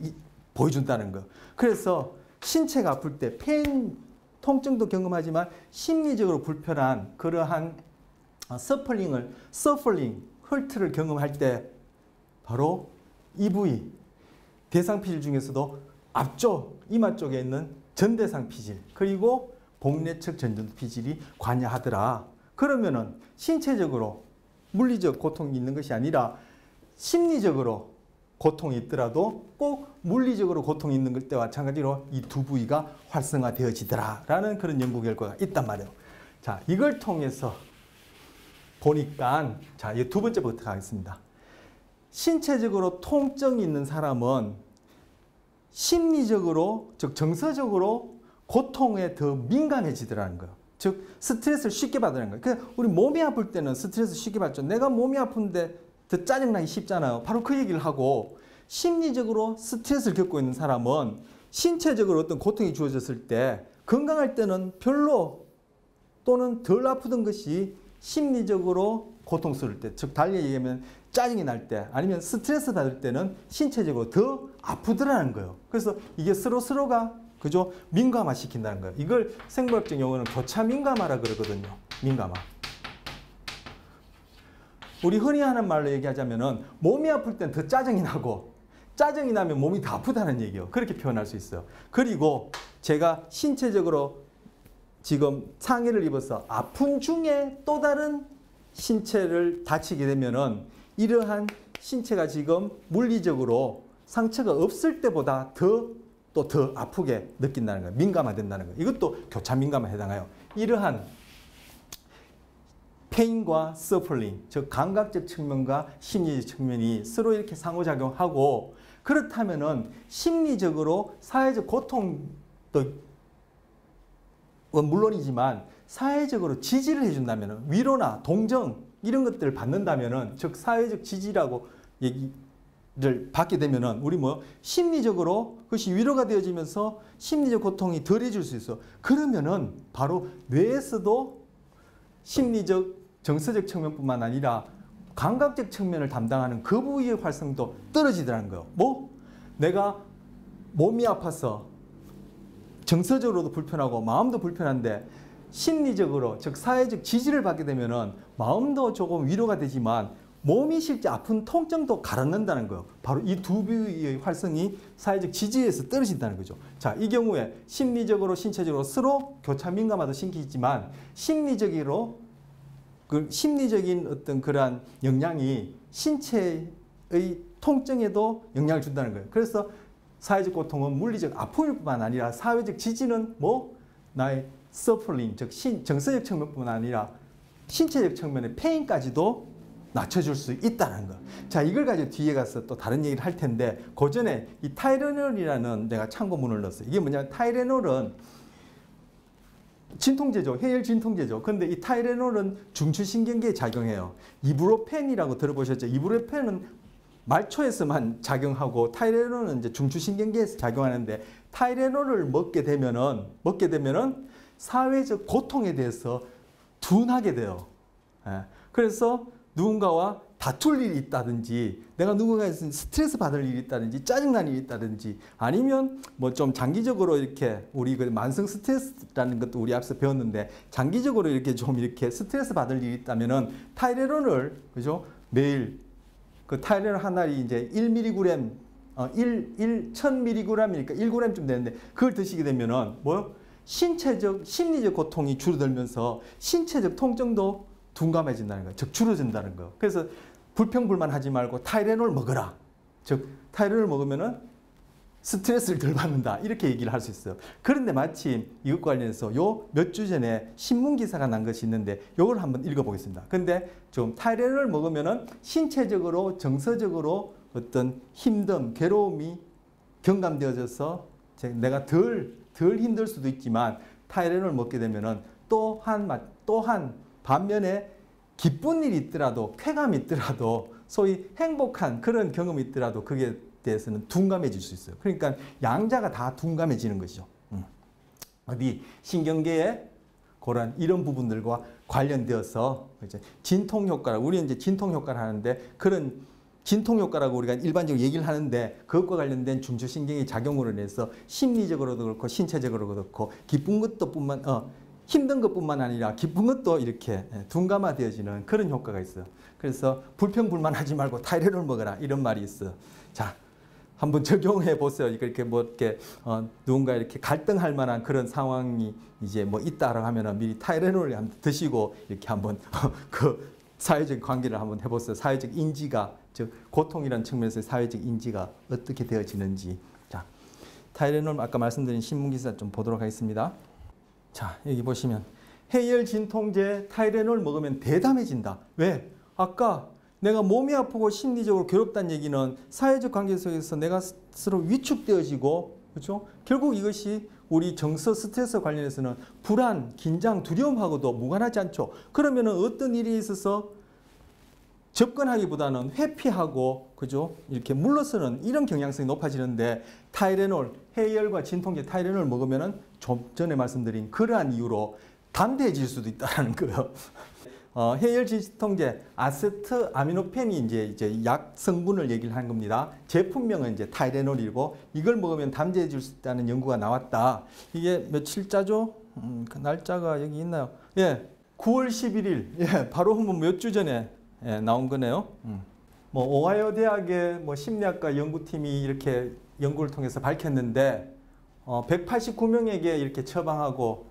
보여준다는 거. 그래서 신체가 아플 때 페인 통증도 경험하지만 심리적으로 불편한 그러한 서플링, 헐트를 경험할 때 바로 이 부위 대상 피질 중에서도 앞쪽 이마 쪽에 있는 전대상 피질 그리고 복내측 전전두 피질이 관여하더라. 그러면은 신체적으로 물리적 고통이 있는 것이 아니라 심리적으로 고통이 있더라도 꼭 물리적으로 고통이 있는 때와 마찬가지로 이 두 부위가 활성화되어지더라라는 그런 연구 결과가 있단 말이에요. 자, 이걸 통해서 보니까 자, 이 두 번째부터 가겠습니다. 신체적으로 통증이 있는 사람은 심리적으로 즉 정서적으로 고통에 더 민감해지더라는 거예요. 즉 스트레스를 쉽게 받는 거예요. 그러니까 우리 몸이 아플 때는 스트레스 쉽게 받죠. 내가 몸이 아픈데 더 짜증나기 쉽잖아요. 바로 그 얘기를 하고 심리적으로 스트레스를 겪고 있는 사람은 신체적으로 어떤 고통이 주어졌을 때 건강할 때는 별로 또는 덜 아프던 것이 심리적으로 고통스러울 때, 즉 달리 얘기하면 짜증이 날 때 아니면 스트레스 받을 때는 신체적으로 더 아프더라는 거예요. 그래서 이게 서로가 그죠? 민감화 시킨다는 거예요. 이걸 생물학적 용어는 교차 민감화라 그러거든요. 민감화. 우리 흔히 하는 말로 얘기하자면은 몸이 아플 땐 더 짜증이 나고 짜증이 나면 몸이 더 아프다는 얘기예요. 그렇게 표현할 수 있어요. 그리고 제가 신체적으로 지금 상해를 입어서 아픈 중에 또 다른 신체를 다치게 되면은 이러한 신체가 지금 물리적으로 상처가 없을 때보다 더 아프게 느낀다는 거예요. 민감화된다는 거예요. 이것도 교차 민감화에 해당해요. 이러한 페인과 서플링, 즉 감각적 측면과 심리적 측면이 서로 이렇게 상호작용하고 그렇다면은 심리적으로 사회적 고통도 물론이지만 사회적으로 지지를 해준다면은 위로나 동정 이런 것들을 받는다면은 즉 사회적 지지라고 얘기를 받게 되면은 우리 뭐 심리적으로 그것이 위로가 되어지면서 심리적 고통이 덜해질 수 있어. 그러면은 바로 뇌에서도 심리적 정서적 측면뿐만 아니라 감각적 측면을 담당하는 그 부위의 활성도 떨어지더라는 거예요. 뭐? 내가 몸이 아파서 정서적으로도 불편하고 마음도 불편한데 심리적으로 즉 사회적 지지를 받게 되면은 마음도 조금 위로가 되지만 몸이 실제 아픈 통증도 가라앉는다는 거예요. 바로 이 두 부위의 활성이 사회적 지지에서 떨어진다는 거죠. 자, 이 경우에 심리적으로 신체적으로 서로 교차 민감화도 생기지만 심리적인 어떤 그러한 영향이 신체의 통증에도 영향을 준다는 거예요. 그래서 사회적 고통은 물리적 아픔일 뿐만 아니라 사회적 지지는 뭐 나의 서플링, 즉 정서적 측면뿐만 아니라 신체적 측면의 페인까지도 낮춰줄 수 있다는 거. 자, 이걸 가지고 뒤에 가서 또 다른 얘기를 할 텐데 그 전에 이 타이레놀이라는 내가 참고문을 넣었어요. 이게 뭐냐면 타이레놀은 진통제죠. 해열 진통제죠. 그런데 이 타이레놀은 중추신경계에 작용해요. 이부로펜이라고 들어보셨죠? 이부로펜은 말초에서만 작용하고 타이레놀은 이제 중추신경계에서 작용하는데 타이레놀을 먹게 되면은 사회적 고통에 대해서 둔하게 돼요. 그래서 누군가와 다툴 일이 있다든지 내가 누군가에서 스트레스 받을 일이 있다든지 짜증난 일이 있다든지 아니면 뭐 좀 장기적으로 이렇게 우리 그 만성 스트레스라는 것도 우리 앞서 배웠는데 장기적으로 이렇게 좀 이렇게 스트레스 받을 일이 있다면은 타이레놀을 그죠? 매일 그 타이레놀 한 알이 이제 1mg 1000mg이니까 1g쯤 되는데 그걸 드시게 되면은 뭐 신체적 심리적 고통이 줄어들면서 신체적 통증도 둔감해진다는 거예요. 즉 줄어든다는 거예요. 그래서 불평불만하지 말고 타이레놀 먹어라. 즉 타이레놀 먹으면은 스트레스를 덜 받는다. 이렇게 얘기를 할 수 있어요. 그런데 마침 이것과 관련해서 요 몇 주 전에 신문 기사가 난 것이 있는데 요걸 한번 읽어보겠습니다. 근데 좀 타이레놀 먹으면은 신체적으로 정서적으로 어떤 힘듦, 괴로움이 경감되어져서 내가 덜 힘들 수도 있지만 타이레놀 먹게 되면은 또한 반면에 기쁜 일이 있더라도 쾌감이 있더라도 소위 행복한 그런 경험이 있더라도 그게 대해서는 둔감해질 수 있어요. 그러니까 양자가 다 둔감해지는 것이죠. 어디 신경계의 그런 이런 부분들과 관련되어서 이제 진통 효과라 우리는 이제 진통 효과를 하는데 그런 진통 효과라고 우리가 일반적으로 얘기를 하는데 그것과 관련된 중추신경의 작용으로 인해서 심리적으로도 그렇고 신체적으로도 그렇고 기쁜 것도 힘든 것뿐만 아니라 기쁜 것도 이렇게 둔감화되어지는 그런 효과가 있어요. 그래서 불평불만하지 말고 타이레놀 먹어라 이런 말이 있어요. 자, 한번 적용해 보세요. 이렇게 뭐 이렇게 누군가 이렇게 갈등할 만한 그런 상황이 이제 뭐 있다라고 하면은 미리 타이레놀을 한번 드시고 이렇게 한번 그 사회적 관계를 한번 해보세요. 사회적 인지가 즉 고통이라는 측면에서 사회적 인지가 어떻게 되어지는지. 자, 타이레놀 아까 말씀드린 신문 기사 좀 보도록 하겠습니다. 자, 여기 보시면 해열 진통제 타이레놀 먹으면 대담해진다. 왜? 아까 내가 몸이 아프고 심리적으로 괴롭다는 얘기는 사회적 관계 속에서 내가 스스로 위축되어지고 그렇죠? 결국 이것이 우리 정서 스트레스 관련해서는 불안, 긴장, 두려움하고도 무관하지 않죠. 그러면은 어떤 일이 있어서 접근하기보다는 회피하고, 그죠? 이렇게 물러서는 이런 경향성이 높아지는데, 타이레놀, 해열과 진통제 타이레놀 먹으면은 좀 전에 말씀드린 그러한 이유로 담대해질 수도 있다는 거예요. 해열 진통제 아세트아미노펜이 이제 약 성분을 얘기를 하는 겁니다. 제품명은 이제 타이레놀이고, 이걸 먹으면 담대해질 수 있다는 연구가 나왔다. 이게 며칠자죠? 그 날짜가 여기 있나요? 예, 9월 11일. 예, 바로 몇 주 전에 나온 거네요. 뭐 오하이오 대학의 뭐 심리학과 연구팀이 이렇게 연구를 통해서 밝혔는데, 189명에게 이렇게 처방하고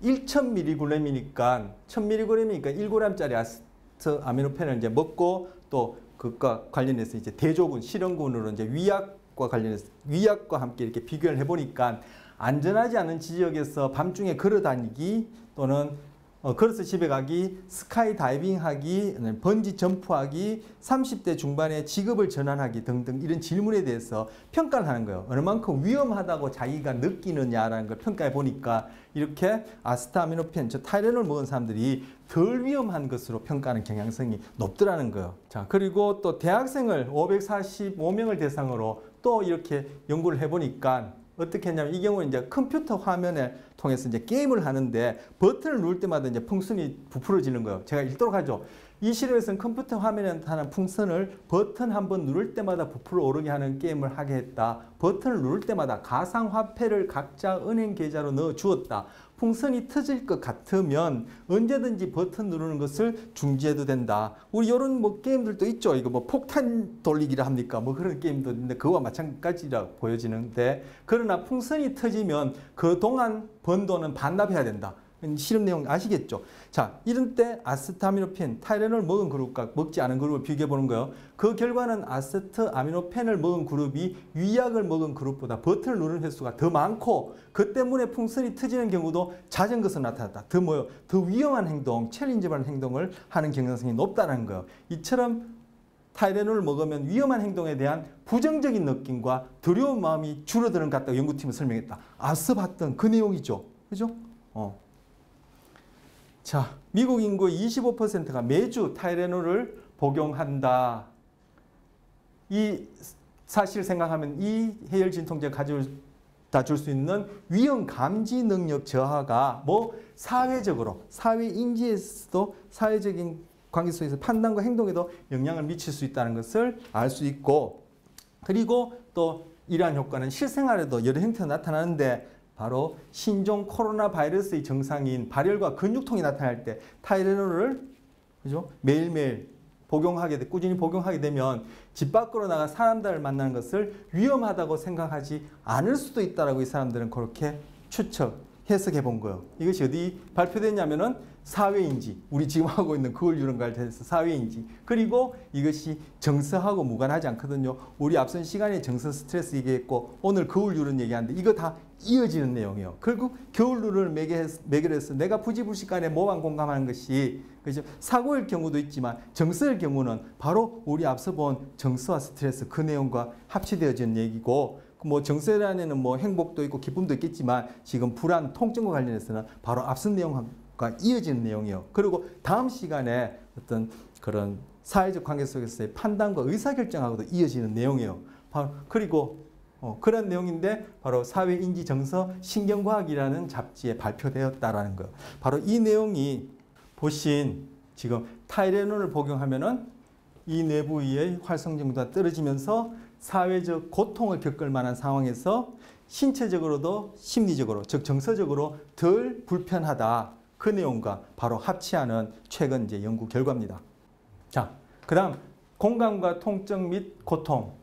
1,000mg이니까 1,000mg이니까 1g짜리 아세트아미노펜을 이제 먹고, 또 그것과 관련해서 이제 대조군, 실험군으로 이제 위약과 관련해서 위약과 함께 이렇게 비교를 해보니까 안전하지 않은 지역에서 밤중에 걸어다니기 또는 걸어서 집에 가기, 스카이 다이빙 하기, 번지 점프하기, 30대 중반에 직업을 전환하기 등등 이런 질문에 대해서 평가를 하는 거예요. 얼마만큼 위험하다고 자기가 느끼느냐라는 걸 평가해 보니까 이렇게 아세트아미노펜, 저 타이레놀 먹은 사람들이 덜 위험한 것으로 평가하는 경향성이 높더라는 거예요. 자, 그리고 또 대학생을 545명을 대상으로 또 이렇게 연구를 해 보니까 어떻게 했냐면, 이 경우는 이제 컴퓨터 화면을 통해서 이제 게임을 하는데 버튼을 누를 때마다 이제 풍선이 부풀어지는 거예요. 제가 읽도록 하죠. 이 실험에서는 컴퓨터 화면에 나타나는 풍선을 버튼 한번 누를 때마다 부풀어 오르게 하는 게임을 하게 했다. 버튼을 누를 때마다 가상화폐를 각자 은행 계좌로 넣어 주었다. 풍선이 터질 것 같으면 언제든지 버튼 누르는 것을 중지해도 된다. 우리 이런 뭐 게임들도 있죠. 이거 뭐 폭탄 돌리기라 합니까? 뭐 그런 게임도 있는데 그거와 마찬가지라 보여지는데, 그러나 풍선이 터지면 그동안 번 돈은 반납해야 된다. 실험 내용 아시겠죠? 자, 이런 때 아세트아미노펜, 타이레놀 먹은 그룹과 먹지 않은 그룹을 비교해 보는 거예요. 그 결과는 아세트아미노펜을 먹은 그룹이 위약을 먹은 그룹보다 버튼을 누르는 횟수가 더 많고, 그 때문에 풍선이 터지는 경우도 잦은 것으로 나타났다. 더 위험한 행동, 챌린지한 행동을 하는 경향성이 높다는 거예요. 이처럼 타이레놀을 먹으면 위험한 행동에 대한 부정적인 느낌과 두려운 마음이 줄어드는 것 같다고 연구팀은 설명했다. 앞서 봤던 그 내용이죠. 그죠? 자, 미국 인구의 25%가 매주 타이레놀을 복용한다. 이 사실 생각하면 이 해열 진통제가 가져다 줄 수 있는 위험 감지 능력 저하가 뭐 사회적으로, 사회 인지에서도 사회적인 관계 속에서 판단과 행동에도 영향을 미칠 수 있다는 것을 알 수 있고, 그리고 또 이러한 효과는 실생활에도 여러 형태로 나타나는데, 바로 신종 코로나 바이러스의 증상인 발열과 근육통이 나타날 때 타이레놀을, 그죠? 매일매일 꾸준히 복용하게 되면 집 밖으로 나가 사람들을 만나는 것을 위험하다고 생각하지 않을 수도 있다라고 이 사람들은 그렇게 해석해 본 거예요. 이것이 어디 발표됐냐면은 사회인지, 우리 지금 하고 있는 거울 유런과에 대해서 사회인지, 그리고 이것이 정서하고 무관하지 않거든요. 우리 앞선 시간에 정서 스트레스 얘기했고 오늘 거울 유런 얘기하는데 이거 다 이어지는 내용이에요. 결국 겨울 룰을 매개해서 내가 부지불식간에 모방 공감하는 것이, 그죠? 사고일 경우도 있지만 정서일 경우는 바로 우리 앞서 본 정서와 스트레스 그 내용과 합치되어지는 얘기고, 뭐 정서란에는 뭐 행복도 있고 기쁨도 있겠지만 지금 불안, 통증과 관련해서는 바로 앞선 내용과 이어지는 내용이에요. 그리고 다음 시간에 어떤 그런 사회적 관계 속에서의 판단과 의사결정하고도 이어지는 내용이에요. 바로 그리고 그런 내용인데 바로 사회인지 정서 신경과학이라는 잡지에 발표되었다라는 거예요. 바로 이 내용이 보신 지금 타이레놀을 복용하면은 이 내부의 활성 정도가 떨어지면서 사회적 고통을 겪을 만한 상황에서 신체적으로도 심리적으로, 즉 정서적으로 덜 불편하다. 그 내용과 바로 합치하는 최근 이제 연구 결과입니다. 자, 그다음 공감과 통증 및 고통.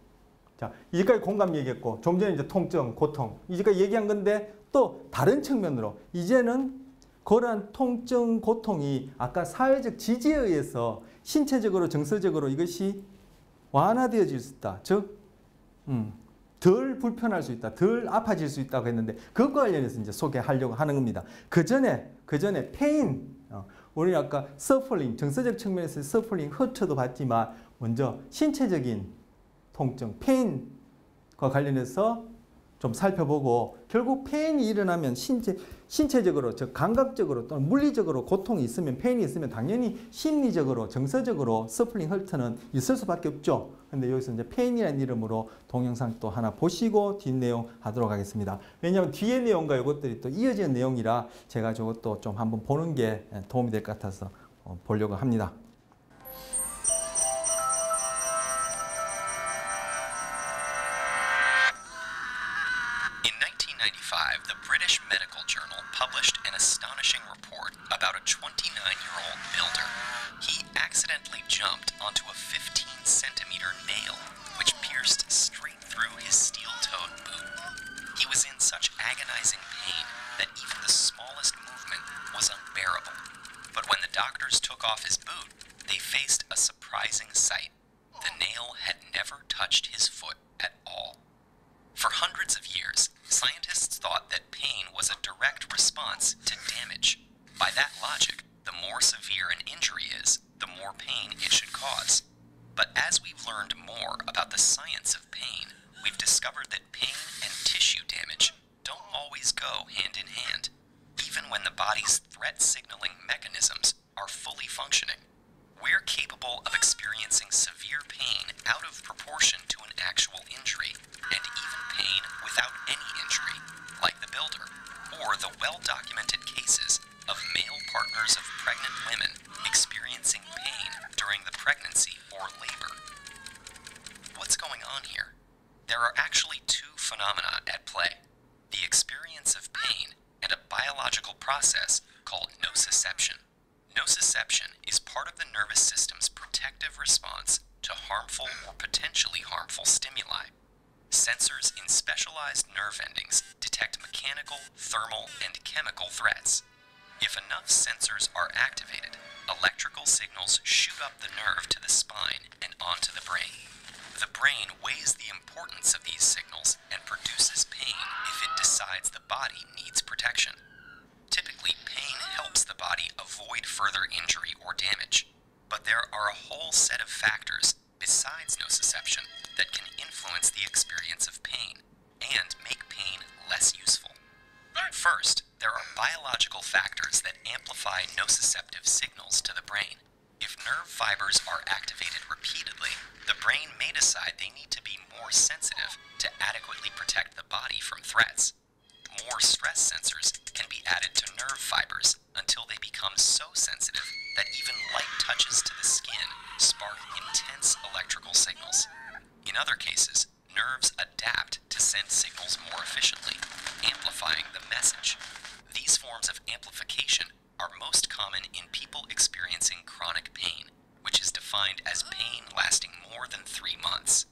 자, 이제까지 공감 얘기했고 좀 전에 이제 통증, 고통 이제까지 얘기한 건데 또 다른 측면으로 이제는 그러한 통증, 고통이 아까 사회적 지지에 의해서 신체적으로, 정서적으로 이것이 완화되어질 수 있다. 즉, 덜 불편할 수 있다. 덜 아파질 수 있다고 했는데 그것과 관련해서 이제 소개하려고 하는 겁니다. 그 전에 페인, 우리는 아까 서플링, 정서적 측면에서 서플링, 허처도 봤지만 먼저 신체적인 통증, 페인과 관련해서 좀 살펴보고 결국 폐인이 일어나면 신체적으로 즉 감각적으로 또는 물리적으로 고통이 있으면 폐인이 있으면 당연히 심리적으로 정서적으로 서플링 헐트는 있을 수밖에 없죠. 근데 여기서 이제 폐인이라는 이름으로 동영상 또 하나 보시고 뒷내용 하도록 하겠습니다. 왜냐하면 뒤에 내용과 이것들이 또 이어지는 내용이라 제가 저것도 좀 한번 보는 게 도움이 될 것 같아서 보려고 합니다. In 1995, the British Medical Journal published an astonishing report about a 29-year-old builder. He accidentally jumped onto a 15-centimeter nail, which pierced straight through his steel-toed boot. He was in such agonizing pain that even the smallest movement was unbearable. But when the doctors took off his boot, they faced a surprising sight. The nail had never touched his foot at all. For hundreds of years, scientists thought that pain was a direct response to damage. By that logic, the more severe an injury is, the more pain it should cause. But as we've learned more about the science of pain, we've discovered that pain and tissue damage don't always go hand in hand, even when the body's threat signaling mechanisms are fully functioning. We're capable of experiencing severe pain out of proportion to an actual injury, and even pain without any injury, like the builder, or the well-documented cases of male partners of pregnant women experiencing pain during the pregnancy or labor. What's going on here? There are actually two phenomena at play: the experience of pain and a biological process called nociception. Nociception is part of the nervous system's protective response to harmful or potentially harmful stimuli. Sensors in specialized nerve endings detect mechanical, thermal, and chemical threats. If enough sensors are activated, electrical signals shoot up the nerve to the spine and onto the brain. The brain weighs the importance of these signals and produces pain if it decides the body needs protection. Typically, pain helps the body avoid further injury or damage, but there are a whole set of factors besides nociception that can influence the experience of pain and make pain less useful. First, there are biological factors that amplify nociceptive signals to the brain. If nerve fibers are activated repeatedly, the brain may decide they need to be more sensitive to adequately protect the body from threats. More stress sensors can be added to nerve fibers until they become so sensitive that even light touches to the skin spark intense electrical signals. In other cases, nerves adapt to send signals more efficiently, amplifying the message. These forms of amplification are most common in people experiencing chronic pain, which is defined as pain lasting more than 3 months.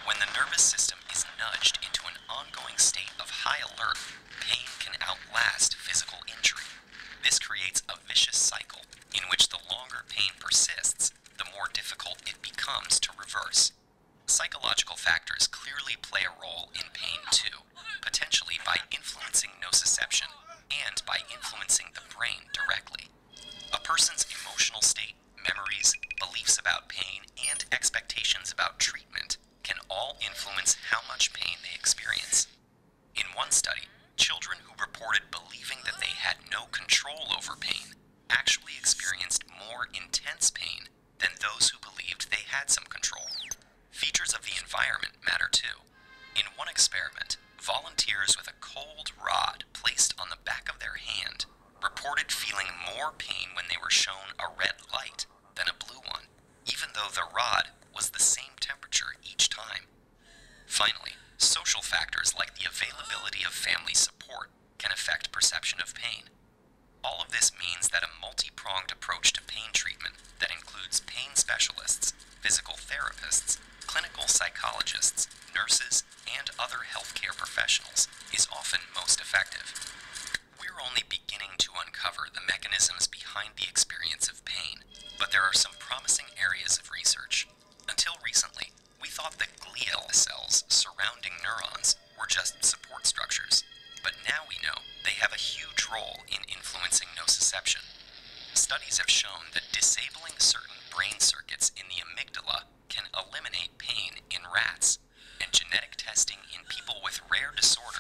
When the nervous system is nudged into an ongoing state of high alert, pain can outlast physical injury. This creates a vicious cycle in which the longer pain persists, the more difficult it becomes to reverse. Psychological factors clearly play a role in pain too, potentially by influencing nociception and by influencing the brain directly. A person's emotional state, memories, beliefs about pain, and expectations about treatment can all influence how much pain they experience. In one study, children who reported believing that they had no control over pain actually experienced more intense pain than those who believed they had some control. Features of the environment matter too. In one experiment, volunteers with a cold rod placed on the back of their hand reported feeling more pain when they were shown a red light than a blue one, even though the rod was the same temperature each time. Finally, social factors like the availability of family support can affect perception of pain. All of this means that a multi-pronged approach to pain treatment that includes pain specialists, physical therapists, clinical psychologists, nurses, and other healthcare professionals is often most effective. We're only beginning to uncover the mechanisms behind the experience of pain, but there are some promising areas of research. Until recently, we thought that glial cells surrounding neurons were just support structures, but now we know they have a huge role in influencing nociception. Studies have shown that disabling certain brain circuits in the amygdala can eliminate pain in rats, and genetic testing in people with rare disorders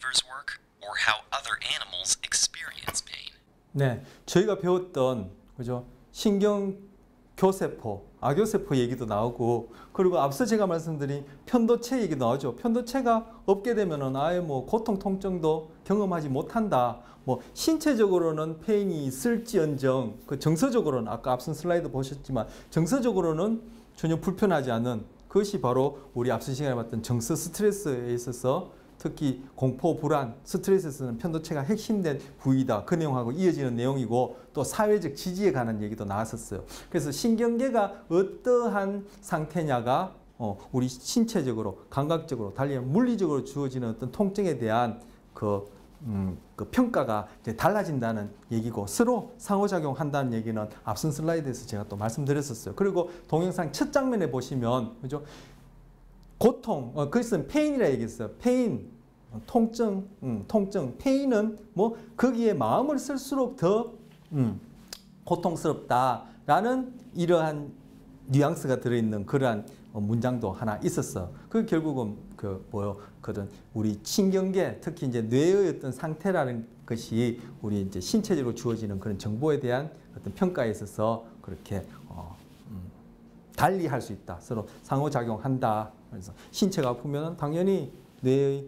levers work or how other animals experience pain. 네, 저희가 배웠던 그죠? 신경교세포, 아교세포 얘기도 나오고, 그리고 앞서 제가 말씀드린 편도체 얘기도 나오죠. 편도체가 없게 되면은 아예 뭐 고통, 통증도 경험하지 못한다. 뭐 신체적으로는 페인이 있을지언정, 그 정서적으로는 아까 앞선 슬라이드 보셨지만 정서적으로는 전혀 불편하지 않은, 그것이 바로 우리 앞선 시간에 봤던 정서 스트레스에 있어서 특히 공포, 불안, 스트레스에서는 편도체가 핵심된 부위다. 그 내용하고 이어지는 내용이고, 또 사회적 지지에 관한 얘기도 나왔었어요. 그래서 신경계가 어떠한 상태냐가 우리 신체적으로, 감각적으로, 달리 물리적으로 주어지는 어떤 통증에 대한 그 평가가 이제 달라진다는 얘기고, 서로 상호작용한다는 얘기는 앞선 슬라이드에서 제가 또 말씀드렸었어요. 그리고 동영상 첫 장면에 보시면, 그죠? 고통, 그것은 페인이라 얘기했어요. 페인, 통증, 페인은 뭐 거기에 마음을 쓸수록 더 고통스럽다라는 이러한 뉘앙스가 들어있는 그러한 문장도 하나 있었어. 그 결국은 그런 우리 신경계, 특히 이제 뇌의 어떤 상태라는 것이 우리 이제 신체적으로 주어지는 그런 정보에 대한 어떤 평가에 있어서 그렇게 달리 할 수 있다. 서로 상호작용한다. 그래서 신체가 아프면 당연히 뇌의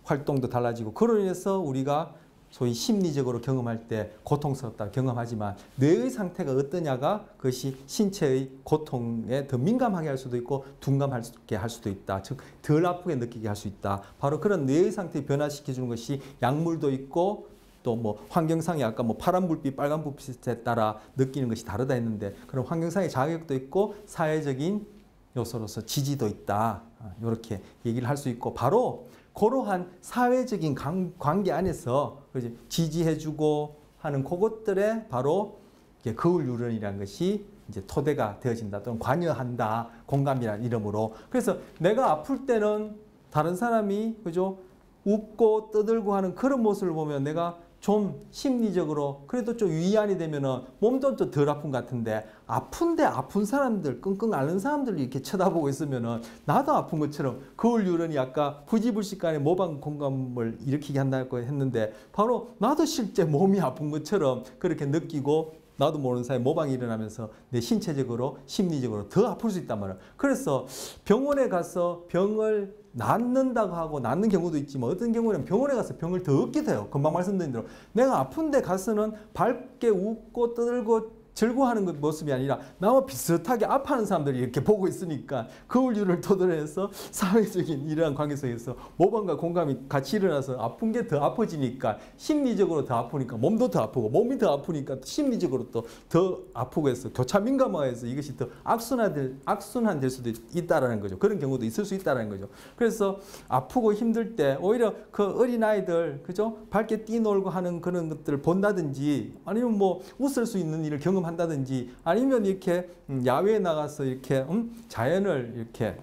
활동도 달라지고, 그로 인해서 우리가 소위 심리적으로 경험할 때 고통스럽다 경험하지만 뇌의 상태가 어떠냐가 그것이 신체의 고통에 더 민감하게 할 수도 있고 둔감하게 할 수도 있다. 즉 덜 아프게 느끼게 할 수 있다. 바로 그런 뇌의 상태를 변화시켜 주는 것이 약물도 있고, 또 뭐 환경상에 아까 뭐 파란 불빛, 빨간 불빛에 따라 느끼는 것이 다르다 했는데, 그런 환경상의 자극도 있고 사회적인 요소로서 지지도 있다. 이렇게 얘기를 할 수 있고, 바로 그러한 사회적인 관계 안에서 지지해주고 하는 그것들에 바로 거울 유런이라는 것이 이제 토대가 되어진다, 또는 관여한다, 공감이라는 이름으로. 그래서 내가 아플 때는 다른 사람이 그죠 웃고 떠들고 하는 그런 모습을 보면 내가 좀 심리적으로 그래도 좀 위안이 되면은 몸도 좀 덜 아픈 것 같은데, 아픈데 아픈 사람들, 끙끙 앓는 사람들을 이렇게 쳐다보고 있으면은 나도 아픈 것처럼, 거울 유런이 아까 부지불식간에 모방 공감을 일으키게 한다고 했는데, 바로 나도 실제 몸이 아픈 것처럼 그렇게 느끼고 나도 모르는 사이에 모방이 일어나면서 내 신체적으로, 심리적으로 더 아플 수 있단 말이야. 그래서 병원에 가서 병을 낫는다고 하고 낫는 경우도 있지만, 어떤 경우는 병원에 가서 병을 더 얻기도 해요. 금방 말씀드린 대로 내가 아픈데 가서는 밝게 웃고 떠들고 즐거워하는 그 모습이 아니라 나와 비슷하게 아파하는 사람들이 이렇게 보고 있으니까 거울유를 토대로 사회적인 이러한 관계 속에서 모방과 공감이 같이 일어나서 아픈 게 더 아파지니까, 심리적으로 더 아프니까 몸도 더 아프고, 몸이 더 아프니까 심리적으로 또 더 아프고 해서 교차 민감화해서 이것이 더 악순환될 수도 있다라는 거죠. 그런 경우도 있을 수 있다라는 거죠. 그래서 아프고 힘들 때 오히려 그 어린아이들 그죠 밝게 뛰놀고 하는 그런 것들을 본다든지, 아니면 뭐 웃을 수 있는 일을 경험한다든지, 아니면 이렇게 야외에 나가서 이렇게 자연을 이렇게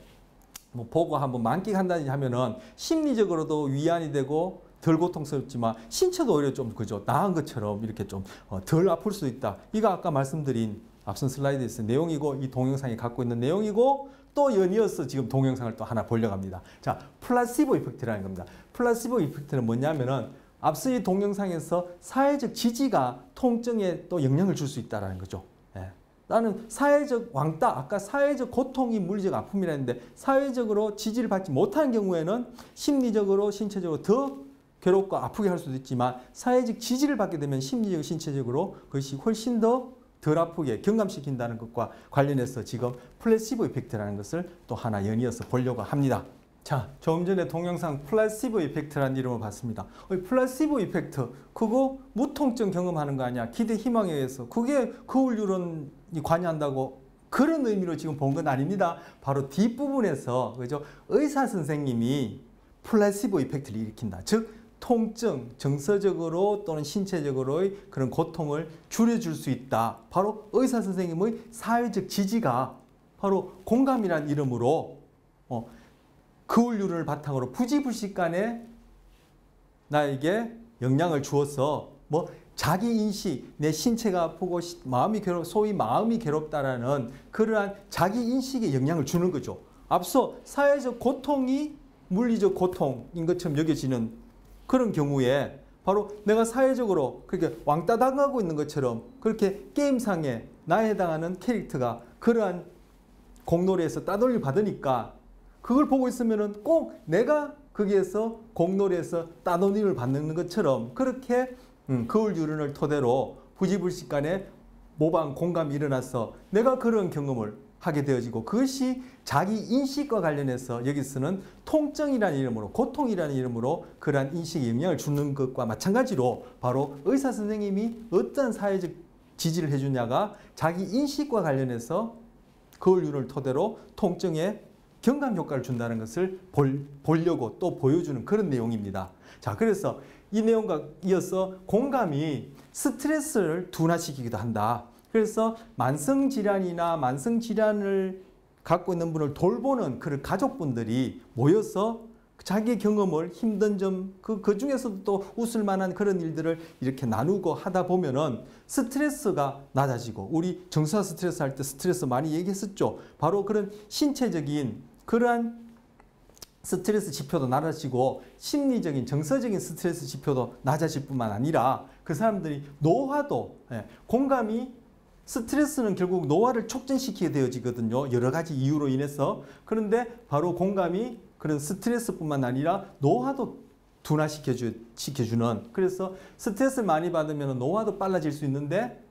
뭐 보고 한번 만끽한다든지 하면은 심리적으로도 위안이 되고 덜 고통스럽지만 신체도 오히려 좀 그죠 나은 것처럼 이렇게 좀 덜 아플 수 있다. 이거 아까 말씀드린 앞선 슬라이드에서 내용이고, 이 동영상이 갖고 있는 내용이고, 또 연이어서 지금 동영상을 또 하나 보려고 합니다. 자, 플라시보 이펙트라는 겁니다. 플라시보 이펙트는 뭐냐면은 앞서 이 동영상에서 사회적 지지가 통증에 또 영향을 줄 수 있다는 거죠. 예. 나는 사회적 왕따, 아까 사회적 고통이 물리적 아픔이라 했는데, 사회적으로 지지를 받지 못하는 경우에는 심리적으로, 신체적으로 더 괴롭고 아프게 할 수도 있지만, 사회적 지지를 받게 되면 심리적, 신체적으로 그것이 훨씬 더 덜 아프게 경감시킨다는 것과 관련해서 지금 플라시보 이펙트라는 것을 또 하나 연이어서 보려고 합니다. 자, 조금 전에 동영상 플라시보 이펙트라는 이름을 봤습니다. 플라시보 이펙트, 그거 무통증 경험하는 거 아니야? 기대 희망에 의해서. 그게 거울 유런이 관여한다고 그런 의미로 지금 본 건 아닙니다. 바로 뒷부분에서 그죠? 의사 선생님이 플라시보 이펙트를 일으킨다. 즉 통증, 정서적으로 또는 신체적으로의 그런 고통을 줄여줄 수 있다. 바로 의사 선생님의 사회적 지지가 바로 공감이라는 이름으로 거울 유런을 바탕으로 부지불식간에 나에게 영향을 주어서 뭐 자기 인식, 내 신체가 아프고 마음이 소위 마음이 괴롭다라는 그러한 자기 인식에 영향을 주는 거죠. 앞서 사회적 고통이 물리적 고통인 것처럼 여겨지는 그런 경우에 바로 내가 사회적으로 그렇게 왕따 당하고 있는 것처럼 그렇게 게임상에 나에 해당하는 캐릭터가 그러한 공놀이에서 따돌림 받으니까 그걸 보고 있으면은 꼭 내가 거기에서 공놀이에서 따돌림을 받는 것처럼 그렇게 거울 유런을 토대로 부지불식간에 모방 공감이 일어나서 내가 그런 경험을 하게 되어지고 그것이 자기 인식과 관련해서 여기서는 통증이라는 이름으로 고통이라는 이름으로 그러한 인식에 영향을 주는 것과 마찬가지로 바로 의사 선생님이 어떤 사회적 지지를 해주냐가 자기 인식과 관련해서 거울 유를 토대로 통증에 경감 효과를 준다는 것을 보려고 또 보여주는 그런 내용입니다. 자, 그래서 이 내용과 이어서 공감이 스트레스를 둔화시키기도 한다. 그래서 만성질환이나 만성질환을 갖고 있는 분을 돌보는 그런 가족분들이 모여서 자기 경험을 힘든 점, 그 중에서도 또 웃을 만한 그런 일들을 이렇게 나누고 하다 보면은 스트레스가 낮아지고, 우리 정서화 스트레스 할 때 스트레스 많이 얘기했었죠. 바로 그런 신체적인 그러한 스트레스 지표도 낮아지고 심리적인 정서적인 스트레스 지표도 낮아질 뿐만 아니라 그 사람들이 노화도, 공감이 스트레스는 결국 노화를 촉진시키게 되어지거든요. 여러 가지 이유로 인해서. 그런데 바로 공감이 그런 스트레스뿐만 아니라 노화도 둔화시켜주는, 그래서 스트레스를 많이 받으면 노화도 빨라질 수 있는데,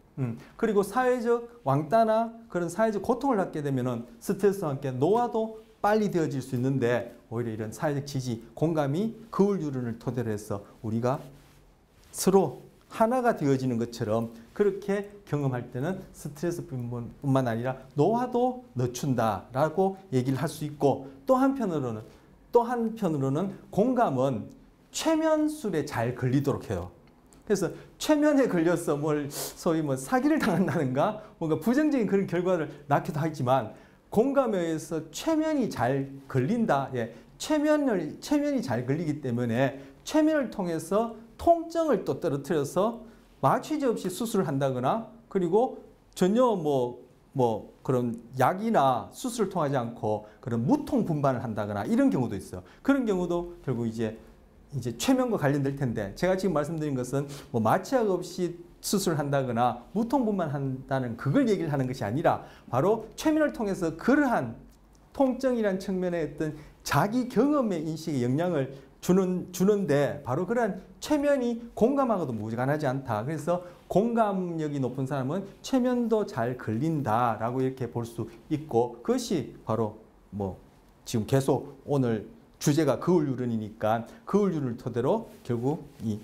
그리고 사회적 왕따나 그런 사회적 고통을 갖게 되면 스트레스와 함께 노화도 빨리 되어질 수 있는데, 오히려 이런 사회적 지지, 공감이 거울 유런을 토대로 해서 우리가 서로 하나가 되어지는 것처럼 그렇게 경험할 때는 스트레스뿐만 아니라 노화도 늦춘다라고 얘기를 할 수 있고, 또 한편으로는 공감은 최면술에 잘 걸리도록 해요. 그래서 최면에 걸려서 소위 사기를 당한다든가 뭔가 부정적인 그런 결과를 낳기도 하지만, 공감에 의해서 최면이 잘 걸린다. 최면이 잘 걸리기 때문에 최면을 통해서 통증을 또 떨어뜨려서 마취제 없이 수술을 한다거나, 그리고 전혀 그런 약이나 수술을 통하지 않고 그런 무통 분반을 한다거나 이런 경우도 있어요. 그런 경우도 결국 이제 최면과 관련될 텐데, 제가 지금 말씀드린 것은 마취약 없이 수술을 한다거나 무통 분반한다는 그걸 얘기를 하는 것이 아니라, 바로 최면을 통해서 그러한 통증이란 측면의 어떤 자기 경험의 인식에 영향을 주는데, 바로 그러한 최면이 공감하고도 무관하지 않다. 그래서 공감력이 높은 사람은 최면도 잘 걸린다라고 이렇게 볼 수 있고, 그것이 바로 지금 계속 오늘 주제가 거울 유런이니까 거울 유런을 토대로 결국 이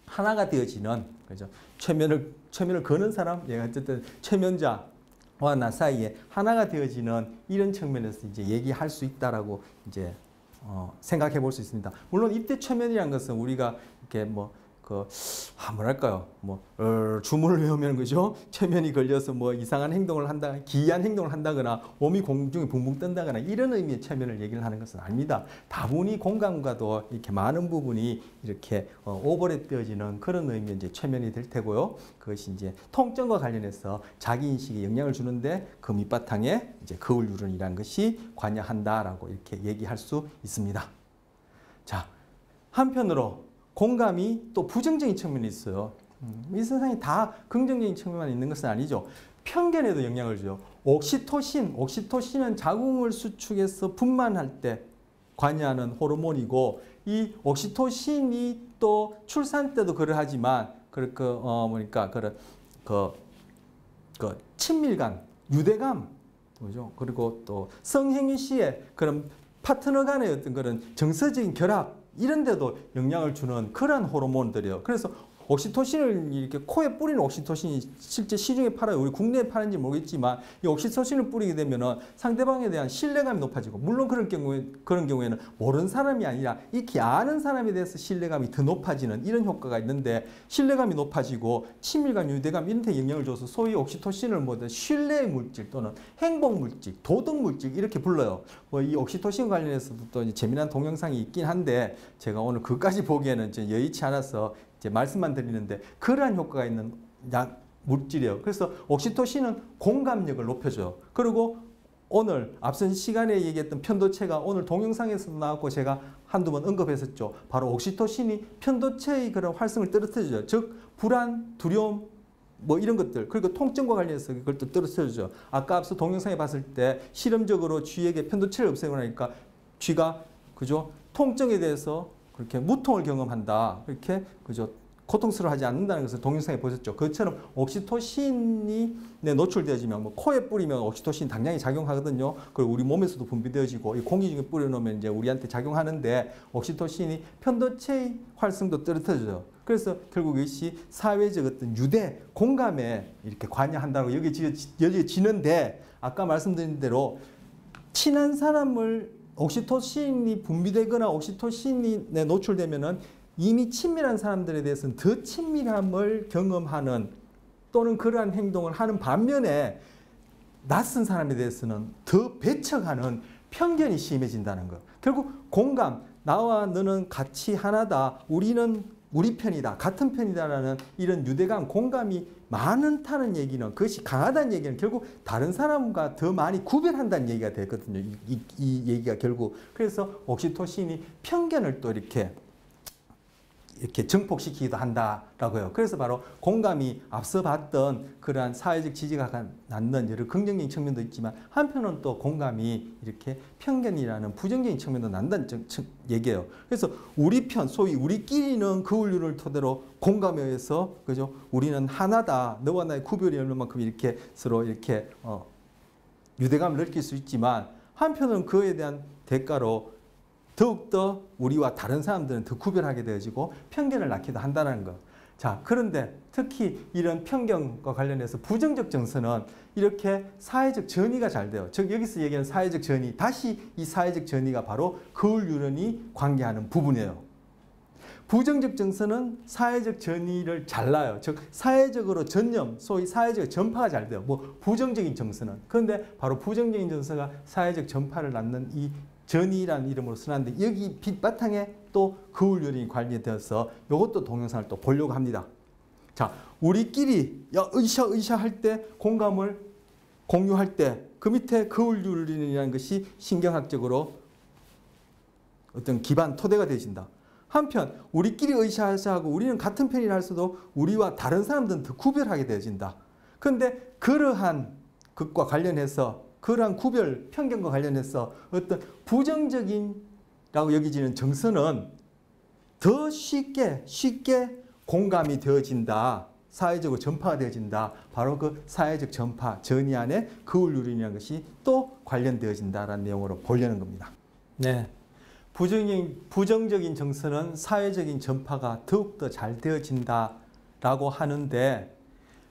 하나가 되어지는, 그죠? 최면을 거는 사람, 어쨌든 최면자와 나 사이에 하나가 되어지는 이런 측면에서 이제 얘기할 수 있다라고 이제 생각해 볼 수 있습니다. 물론 이때 최면이라는 것은 우리가 이렇게 주문을 외우면, 그죠? 최면이 걸려서 이상한 행동을 한다, 기이한 행동을 한다거나 몸이 공중에 붕붕 뜬다거나 이런 의미의 최면을 얘기를 하는 것은 아닙니다. 다분히 공감과도 이렇게 많은 부분이 이렇게 오버랩되어지는 그런 의미의 이제 최면이 될 테고요. 그것이 이제 통증과 관련해서 자기 인식에 영향을 주는데 그 밑바탕에 이제 거울 유런이라는 것이 관여한다라고 이렇게 얘기할 수 있습니다. 자, 한편으로 공감이 또 부정적인 측면이 있어요. 이 세상에 다 긍정적인 측면만 있는 것은 아니죠. 편견에도 영향을 줘요. 옥시토신은 자궁을 수축해서 분만할 때 관여하는 호르몬이고, 이 옥시토신이 또 출산 때도 그러하지만 친밀감, 유대감, 그죠? 그리고 또 성행위 시에 그런 파트너 간의 어떤 그런 정서적인 결합, 이런 데도 영향을 주는 그런 호르몬들이에요. 그래서 옥시토신을 이렇게 코에 뿌리는 옥시토신이 실제 시중에 팔아요. 우리 국내에 파는지 모르겠지만, 이 옥시토신을 뿌리게 되면은 상대방에 대한 신뢰감이 높아지고, 물론 그런 경우에는 모르는 사람이 아니라 익히 아는 사람에 대해서 신뢰감이 더 높아지는 이런 효과가 있는데, 신뢰감이 높아지고 친밀감, 유대감 이런 데 영향을 줘서 소위 옥시토신을 신뢰의 물질 또는 행복 물질, 도덕 물질 이렇게 불러요. 이 옥시토신 관련해서도 또 재미난 동영상이 있긴 한데, 제가 오늘 그까지 보기에는 여의치 않아서 이제 말씀만 드리는데, 그러한 효과가 있는 약 물질이에요. 그래서 옥시토신은 공감력을 높여줘요. 그리고 오늘 앞선 시간에 얘기했던 편도체가 오늘 동영상에서도 나왔고 제가 한두 번 언급했었죠. 바로 옥시토신이 편도체의 그런 활성을 떨어뜨려줘요. 즉 불안, 두려움 뭐 이런 것들, 그리고 통증과 관련해서 그걸 또 떨어뜨려줘요. 아까 앞서 동영상에 봤을 때 실험적으로 쥐에게 편도체를 없애고 나니까 쥐가 그죠? 통증에 대해서 그렇게 무통을 경험한다. 이렇게 그죠? 고통스러워하지 않는다는 것을 동영상에 보셨죠. 그것처럼 옥시토신이 노출되어지면 뭐 코에 뿌리면 옥시토신 당장이 작용하거든요. 그리고 우리 몸에서도 분비되어지고 이 공기 중에 뿌려놓으면 이제 우리한테 작용하는데 옥시토신이 편도체의 활성도 떨어뜨려져요. 그래서 결국 이것이 사회적 어떤 유대 공감에 이렇게 관여한다고 여겨지는데 아까 말씀드린 대로 친한 사람을 옥시토신이 분비되거나 옥시토신이 노출되면은 이미 친밀한 사람들에 대해서는 더 친밀함을 경험하는 또는 그러한 행동을 하는 반면에 낯선 사람에 대해서는 더 배척하는 편견이 심해진다는 것. 결국 공감, 나와 너는 같이 하나다, 우리는 우리 편이다, 같은 편이다라는 이런 유대감, 공감이 많다는 얘기는, 그것이 강하다는 얘기는 결국 다른 사람과 더 많이 구별한다는 얘기가 되거든요. 이 얘기가 결국. 그래서 옥시토신이 편견을 또 이렇게 증폭시키기도 한다라고요. 그래서 바로 공감이 앞서 봤던 그러한 사회적 지지가 낳는 여러 긍정적인 측면도 있지만 한편은 또 공감이 이렇게 편견이라는 부정적인 측면도 난다는 얘기예요. 그래서 우리 편, 소위 우리끼리는 거울류를 토대로 공감에 의해서 그죠? 우리는 하나다. 너와 나의 구별이 없는 만큼 이렇게 서로 이렇게 유대감을 느낄 수 있지만 한편은 그에 대한 대가로 더욱더 우리와 다른 사람들은 더 구별하게 되어지고 편견을 낳기도 한다는 것. 자, 그런데 특히 이런 편견과 관련해서 부정적 정서는 이렇게 사회적 전이가 잘 돼요. 즉 여기서 얘기하는 사회적 전이, 다시 이 사회적 전이가 바로 거울 유런이 관계하는 부분이에요. 부정적 정서는 사회적 전이를 잘 낳아요. 즉 사회적으로 전염, 소위 사회적 전파가 잘 돼요. 뭐 부정적인 정서는. 그런데 바로 부정적인 정서가 사회적 전파를 낳는 이 전이라는 이름으로 쓰는데 여기 빛바탕에 또 거울 요령이 관련되어서 이것도 동영상을 또 보려고 합니다. 자, 우리끼리 으쌰 할 때 공감을 공유할 때 그 밑에 거울 요령이라는 것이 신경학적으로 어떤 기반 토대가 되어진다. 한편 우리끼리 으쌰하고 우리는 같은 편이라 할수도 우리와 다른 사람들은 더 구별하게 되어진다. 그런데 그러한 것과 관련해서 그러한 구별, 편견과 관련해서 어떤 부정적인라고 여기지는 정서는 더 쉽게 공감이 되어진다. 사회적으로 전파가 되어진다. 바로 그 사회적 전파, 전이 안에 거울 유린이라는 것이 또 관련되어진다라는 내용으로 보려는 겁니다. 네, 부정적인 정서는 사회적인 전파가 더욱더 잘 되어진다라고 하는데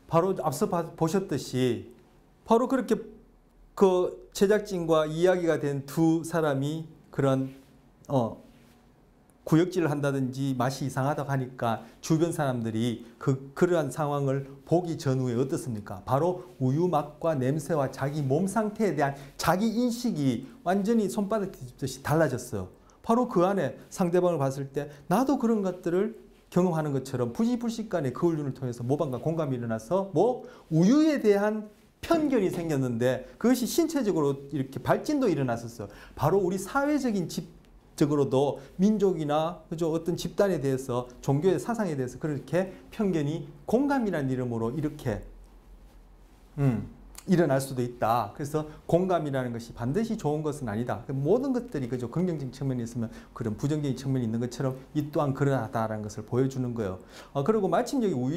바로 앞서 보셨듯이 바로 그렇게 그 제작진과 이야기가 된 두 사람이 그런 구역질을 한다든지 맛이 이상하다고 하니까 주변 사람들이 그러한 상황을 보기 전후에 어떻습니까? 바로 우유 맛과 냄새와 자기 몸 상태에 대한 자기 인식이 완전히 손바닥 뒤집듯이 달라졌어요. 바로 그 안에 상대방을 봤을 때 나도 그런 것들을 경험하는 것처럼 부지불식간에 그 훈련을 통해서 모방과 공감이 일어나서 우유에 대한 편견이 생겼는데 그것이 신체적으로 이렇게 발진도 일어났었어요. 바로 우리 사회적인 적으로도 민족이나 그죠? 어떤 집단에 대해서 종교의 사상에 대해서 그렇게 편견이 공감이라는 이름으로 이렇게 일어날 수도 있다. 그래서 공감이라는 것이 반드시 좋은 것은 아니다. 모든 것들이 그죠? 긍정적인 측면이 있으면 그런 부정적인 측면이 있는 것처럼 이 또한 그러하다라는 것을 보여주는 거예요. 그리고 마침 여기 우유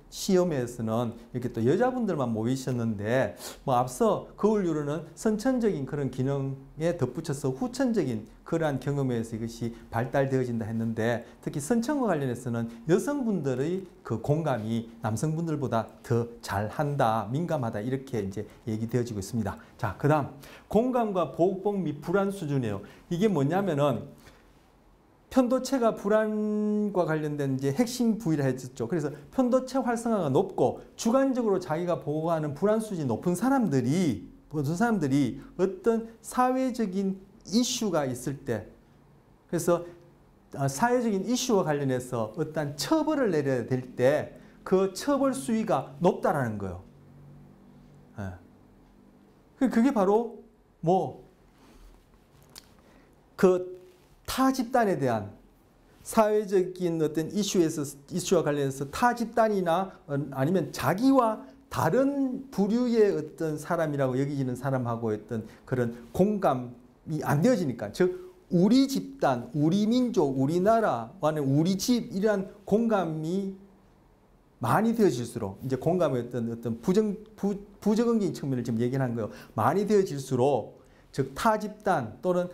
시험에서는 이렇게 또 여자분들만 모이셨는데 앞서 거울 유로는 선천적인 그런 기능에 덧붙여서 후천적인 그러한 경험에 의해서 이것이 발달되어진다 했는데 특히 선천과 관련해서는 여성분들의 그 공감이 남성분들보다 더 잘한다, 민감하다 이렇게 이제 얘기되어지고 있습니다. 자, 그다음 공감과 보복 및 불안 수준이에요. 이게 뭐냐면은 편도체가 불안과 관련된 이제 핵심 부위라 했었죠. 그래서 편도체 활성화가 높고 주관적으로 자기가 보호하는 불안 수준이 높은 사람들이 어떤 사회적인 이슈가 있을 때, 그래서 사회적인 이슈와 관련해서 어떤 처벌을 내려야 될 때 그 처벌 수위가 높다라는 거예요. 그게 바로 그 타 집단에 대한 사회적인 어떤 이슈와 관련해서 타 집단이나 아니면 자기와 다른 부류의 어떤 사람이라고 여기지는 사람하고 어떤 그런 공감이 안 되어지니까, 즉 우리 집단, 우리 민족, 우리나라와는 우리 집 이러한 공감이 많이 되어질수록, 이제 공감의 어떤 부적응적인 측면을 지금 얘기하는 거예요. 많이 되어질수록, 즉 타 집단 또는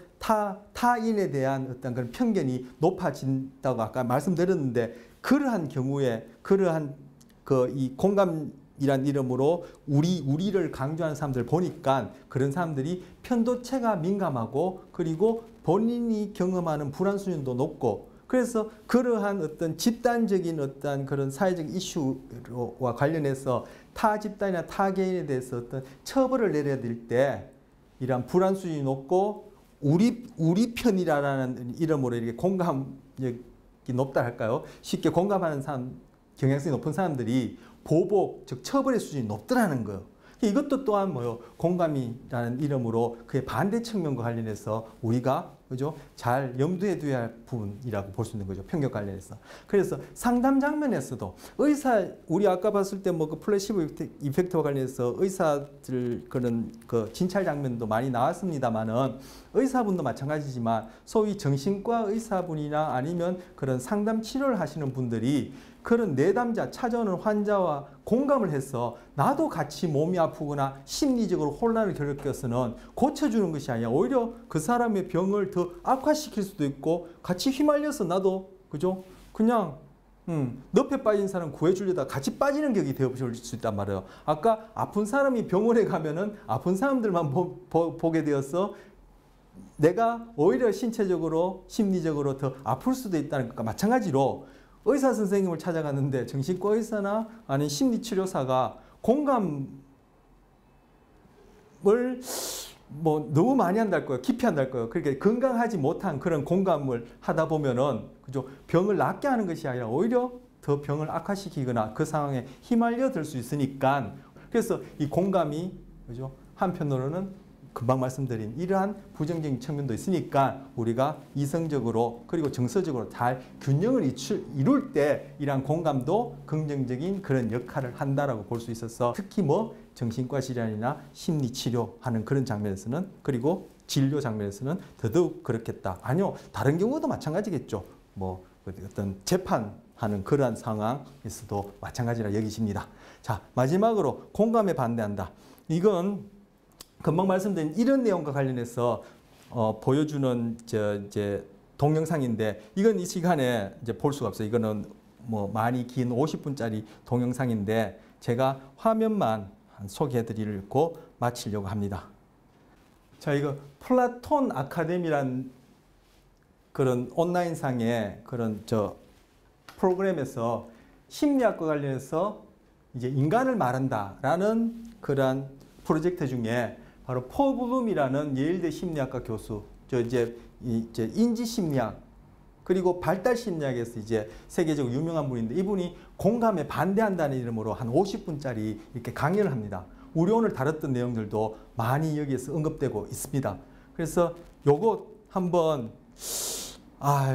타인에 대한 어떤 그런 편견이 높아진다고 아까 말씀드렸는데, 그러한 경우에 그러한 이 공감이란 이름으로 우리를 강조하는 사람들 보니까 그런 사람들이 편도체가 민감하고 그리고 본인이 경험하는 불안 수준도 높고, 그래서 그러한 어떤 집단적인 어떤 그런 사회적 이슈와 관련해서 타 집단이나 타 개인에 대해서 어떤 처벌을 내려야 될 때 이러한 불안 수준이 높고 우리 편이라는 이름으로 이렇게 공감력이 높다 할까요? 쉽게 공감하는 사람, 경향성이 높은 사람들이 보복, 즉 처벌의 수준이 높더라는 거예요. 이것도 또한 뭐요? 공감이라는 이름으로 그의 반대 측면과 관련해서 우리가 그죠? 잘 염두에 둬야 할 부분이라고 볼 수 있는 거죠. 편견 관련해서. 그래서 상담 장면에서도 우리 아까 봤을 때 뭐 그 플래시보 이펙트와 관련해서 의사들 그런 그 진찰 장면도 많이 나왔습니다만은, 의사분도 마찬가지지만 소위 정신과 의사분이나 아니면 그런 상담 치료를 하시는 분들이 그런 내담자, 찾아오는 환자와 공감을 해서 나도 같이 몸이 아프거나 심리적으로 혼란을 겪어서는 고쳐주는 것이 아니라 오히려 그 사람의 병을 더 악화시킬 수도 있고, 같이 휘말려서 나도 그죠? 그냥 늪에 빠진 사람 구해주려다 같이 빠지는 격이 되어버릴 수 있단 말이에요. 아까 아픈 사람이 병원에 가면은 아픈 사람들만 보게 되어서 내가 오히려 신체적으로 심리적으로 더 아플 수도 있다는 것과 마찬가지로, 의사 선생님을 찾아갔는데 정신과 의사나 아니면 심리치료사가 공감을 뭐 너무 많이 한달 거예요. 깊이 한달 거예요. 그렇게 건강하지 못한 그런 공감을 하다 보면은 그죠? 병을 낫게 하는 것이 아니라 오히려 더 병을 악화시키거나 그 상황에 휘말려 들 수 있으니까, 그래서 이 공감이 그죠? 한편으로는 금방 말씀드린 이러한 부정적인 측면도 있으니까 우리가 이성적으로 그리고 정서적으로 잘 균형을 이룰 때 이러한 공감도 긍정적인 그런 역할을 한다라고 볼 수 있어서, 특히 뭐 정신과 질환이나 심리 치료하는 그런 장면에서는, 그리고 진료 장면에서는 더더욱 그렇겠다. 아니요, 다른 경우도 마찬가지겠죠. 뭐 어떤 재판하는 그러한 상황에서도 마찬가지라 여기십니다. 자, 마지막으로 공감에 반대한다. 이건 금방 말씀드린 이런 내용과 관련해서 보여주는 이제 동영상인데, 이건 이 시간에 이제 볼 수가 없어요. 이거는 뭐 많이 긴 50분짜리 동영상인데 제가 화면만 소개해드리고 마치려고 합니다. 자, 이거 플라톤 아카데미란 그런 온라인상의 그런 프로그램에서 심리학과 관련해서 이제 인간을 말한다라는 그런 프로젝트 중에 바로 폴 블룸이라는 예일대 심리학과 교수, 이제 인지 심리학 그리고 발달 심리학에서 이제 세계적으로 유명한 분인데, 이분이 공감에 반대한다는 이름으로 한 50분짜리 이렇게 강연을 합니다. 우리 오늘 다뤘던 내용들도 많이 여기에서 언급되고 있습니다. 그래서 요거 한번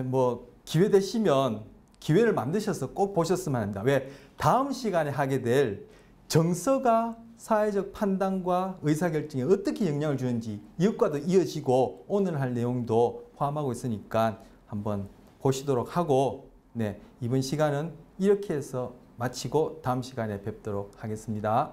뭐 기회 되시면 기회를 만드셔서 꼭 보셨으면 합니다. 왜? 다음 시간에 하게 될 정서가 사회적 판단과 의사결정에 어떻게 영향을 주는지 이것과도 이어지고 오늘 할 내용도 포함하고 있으니까 한번 보시도록 하고, 네, 이번 시간은 이렇게 해서 마치고 다음 시간에 뵙도록 하겠습니다.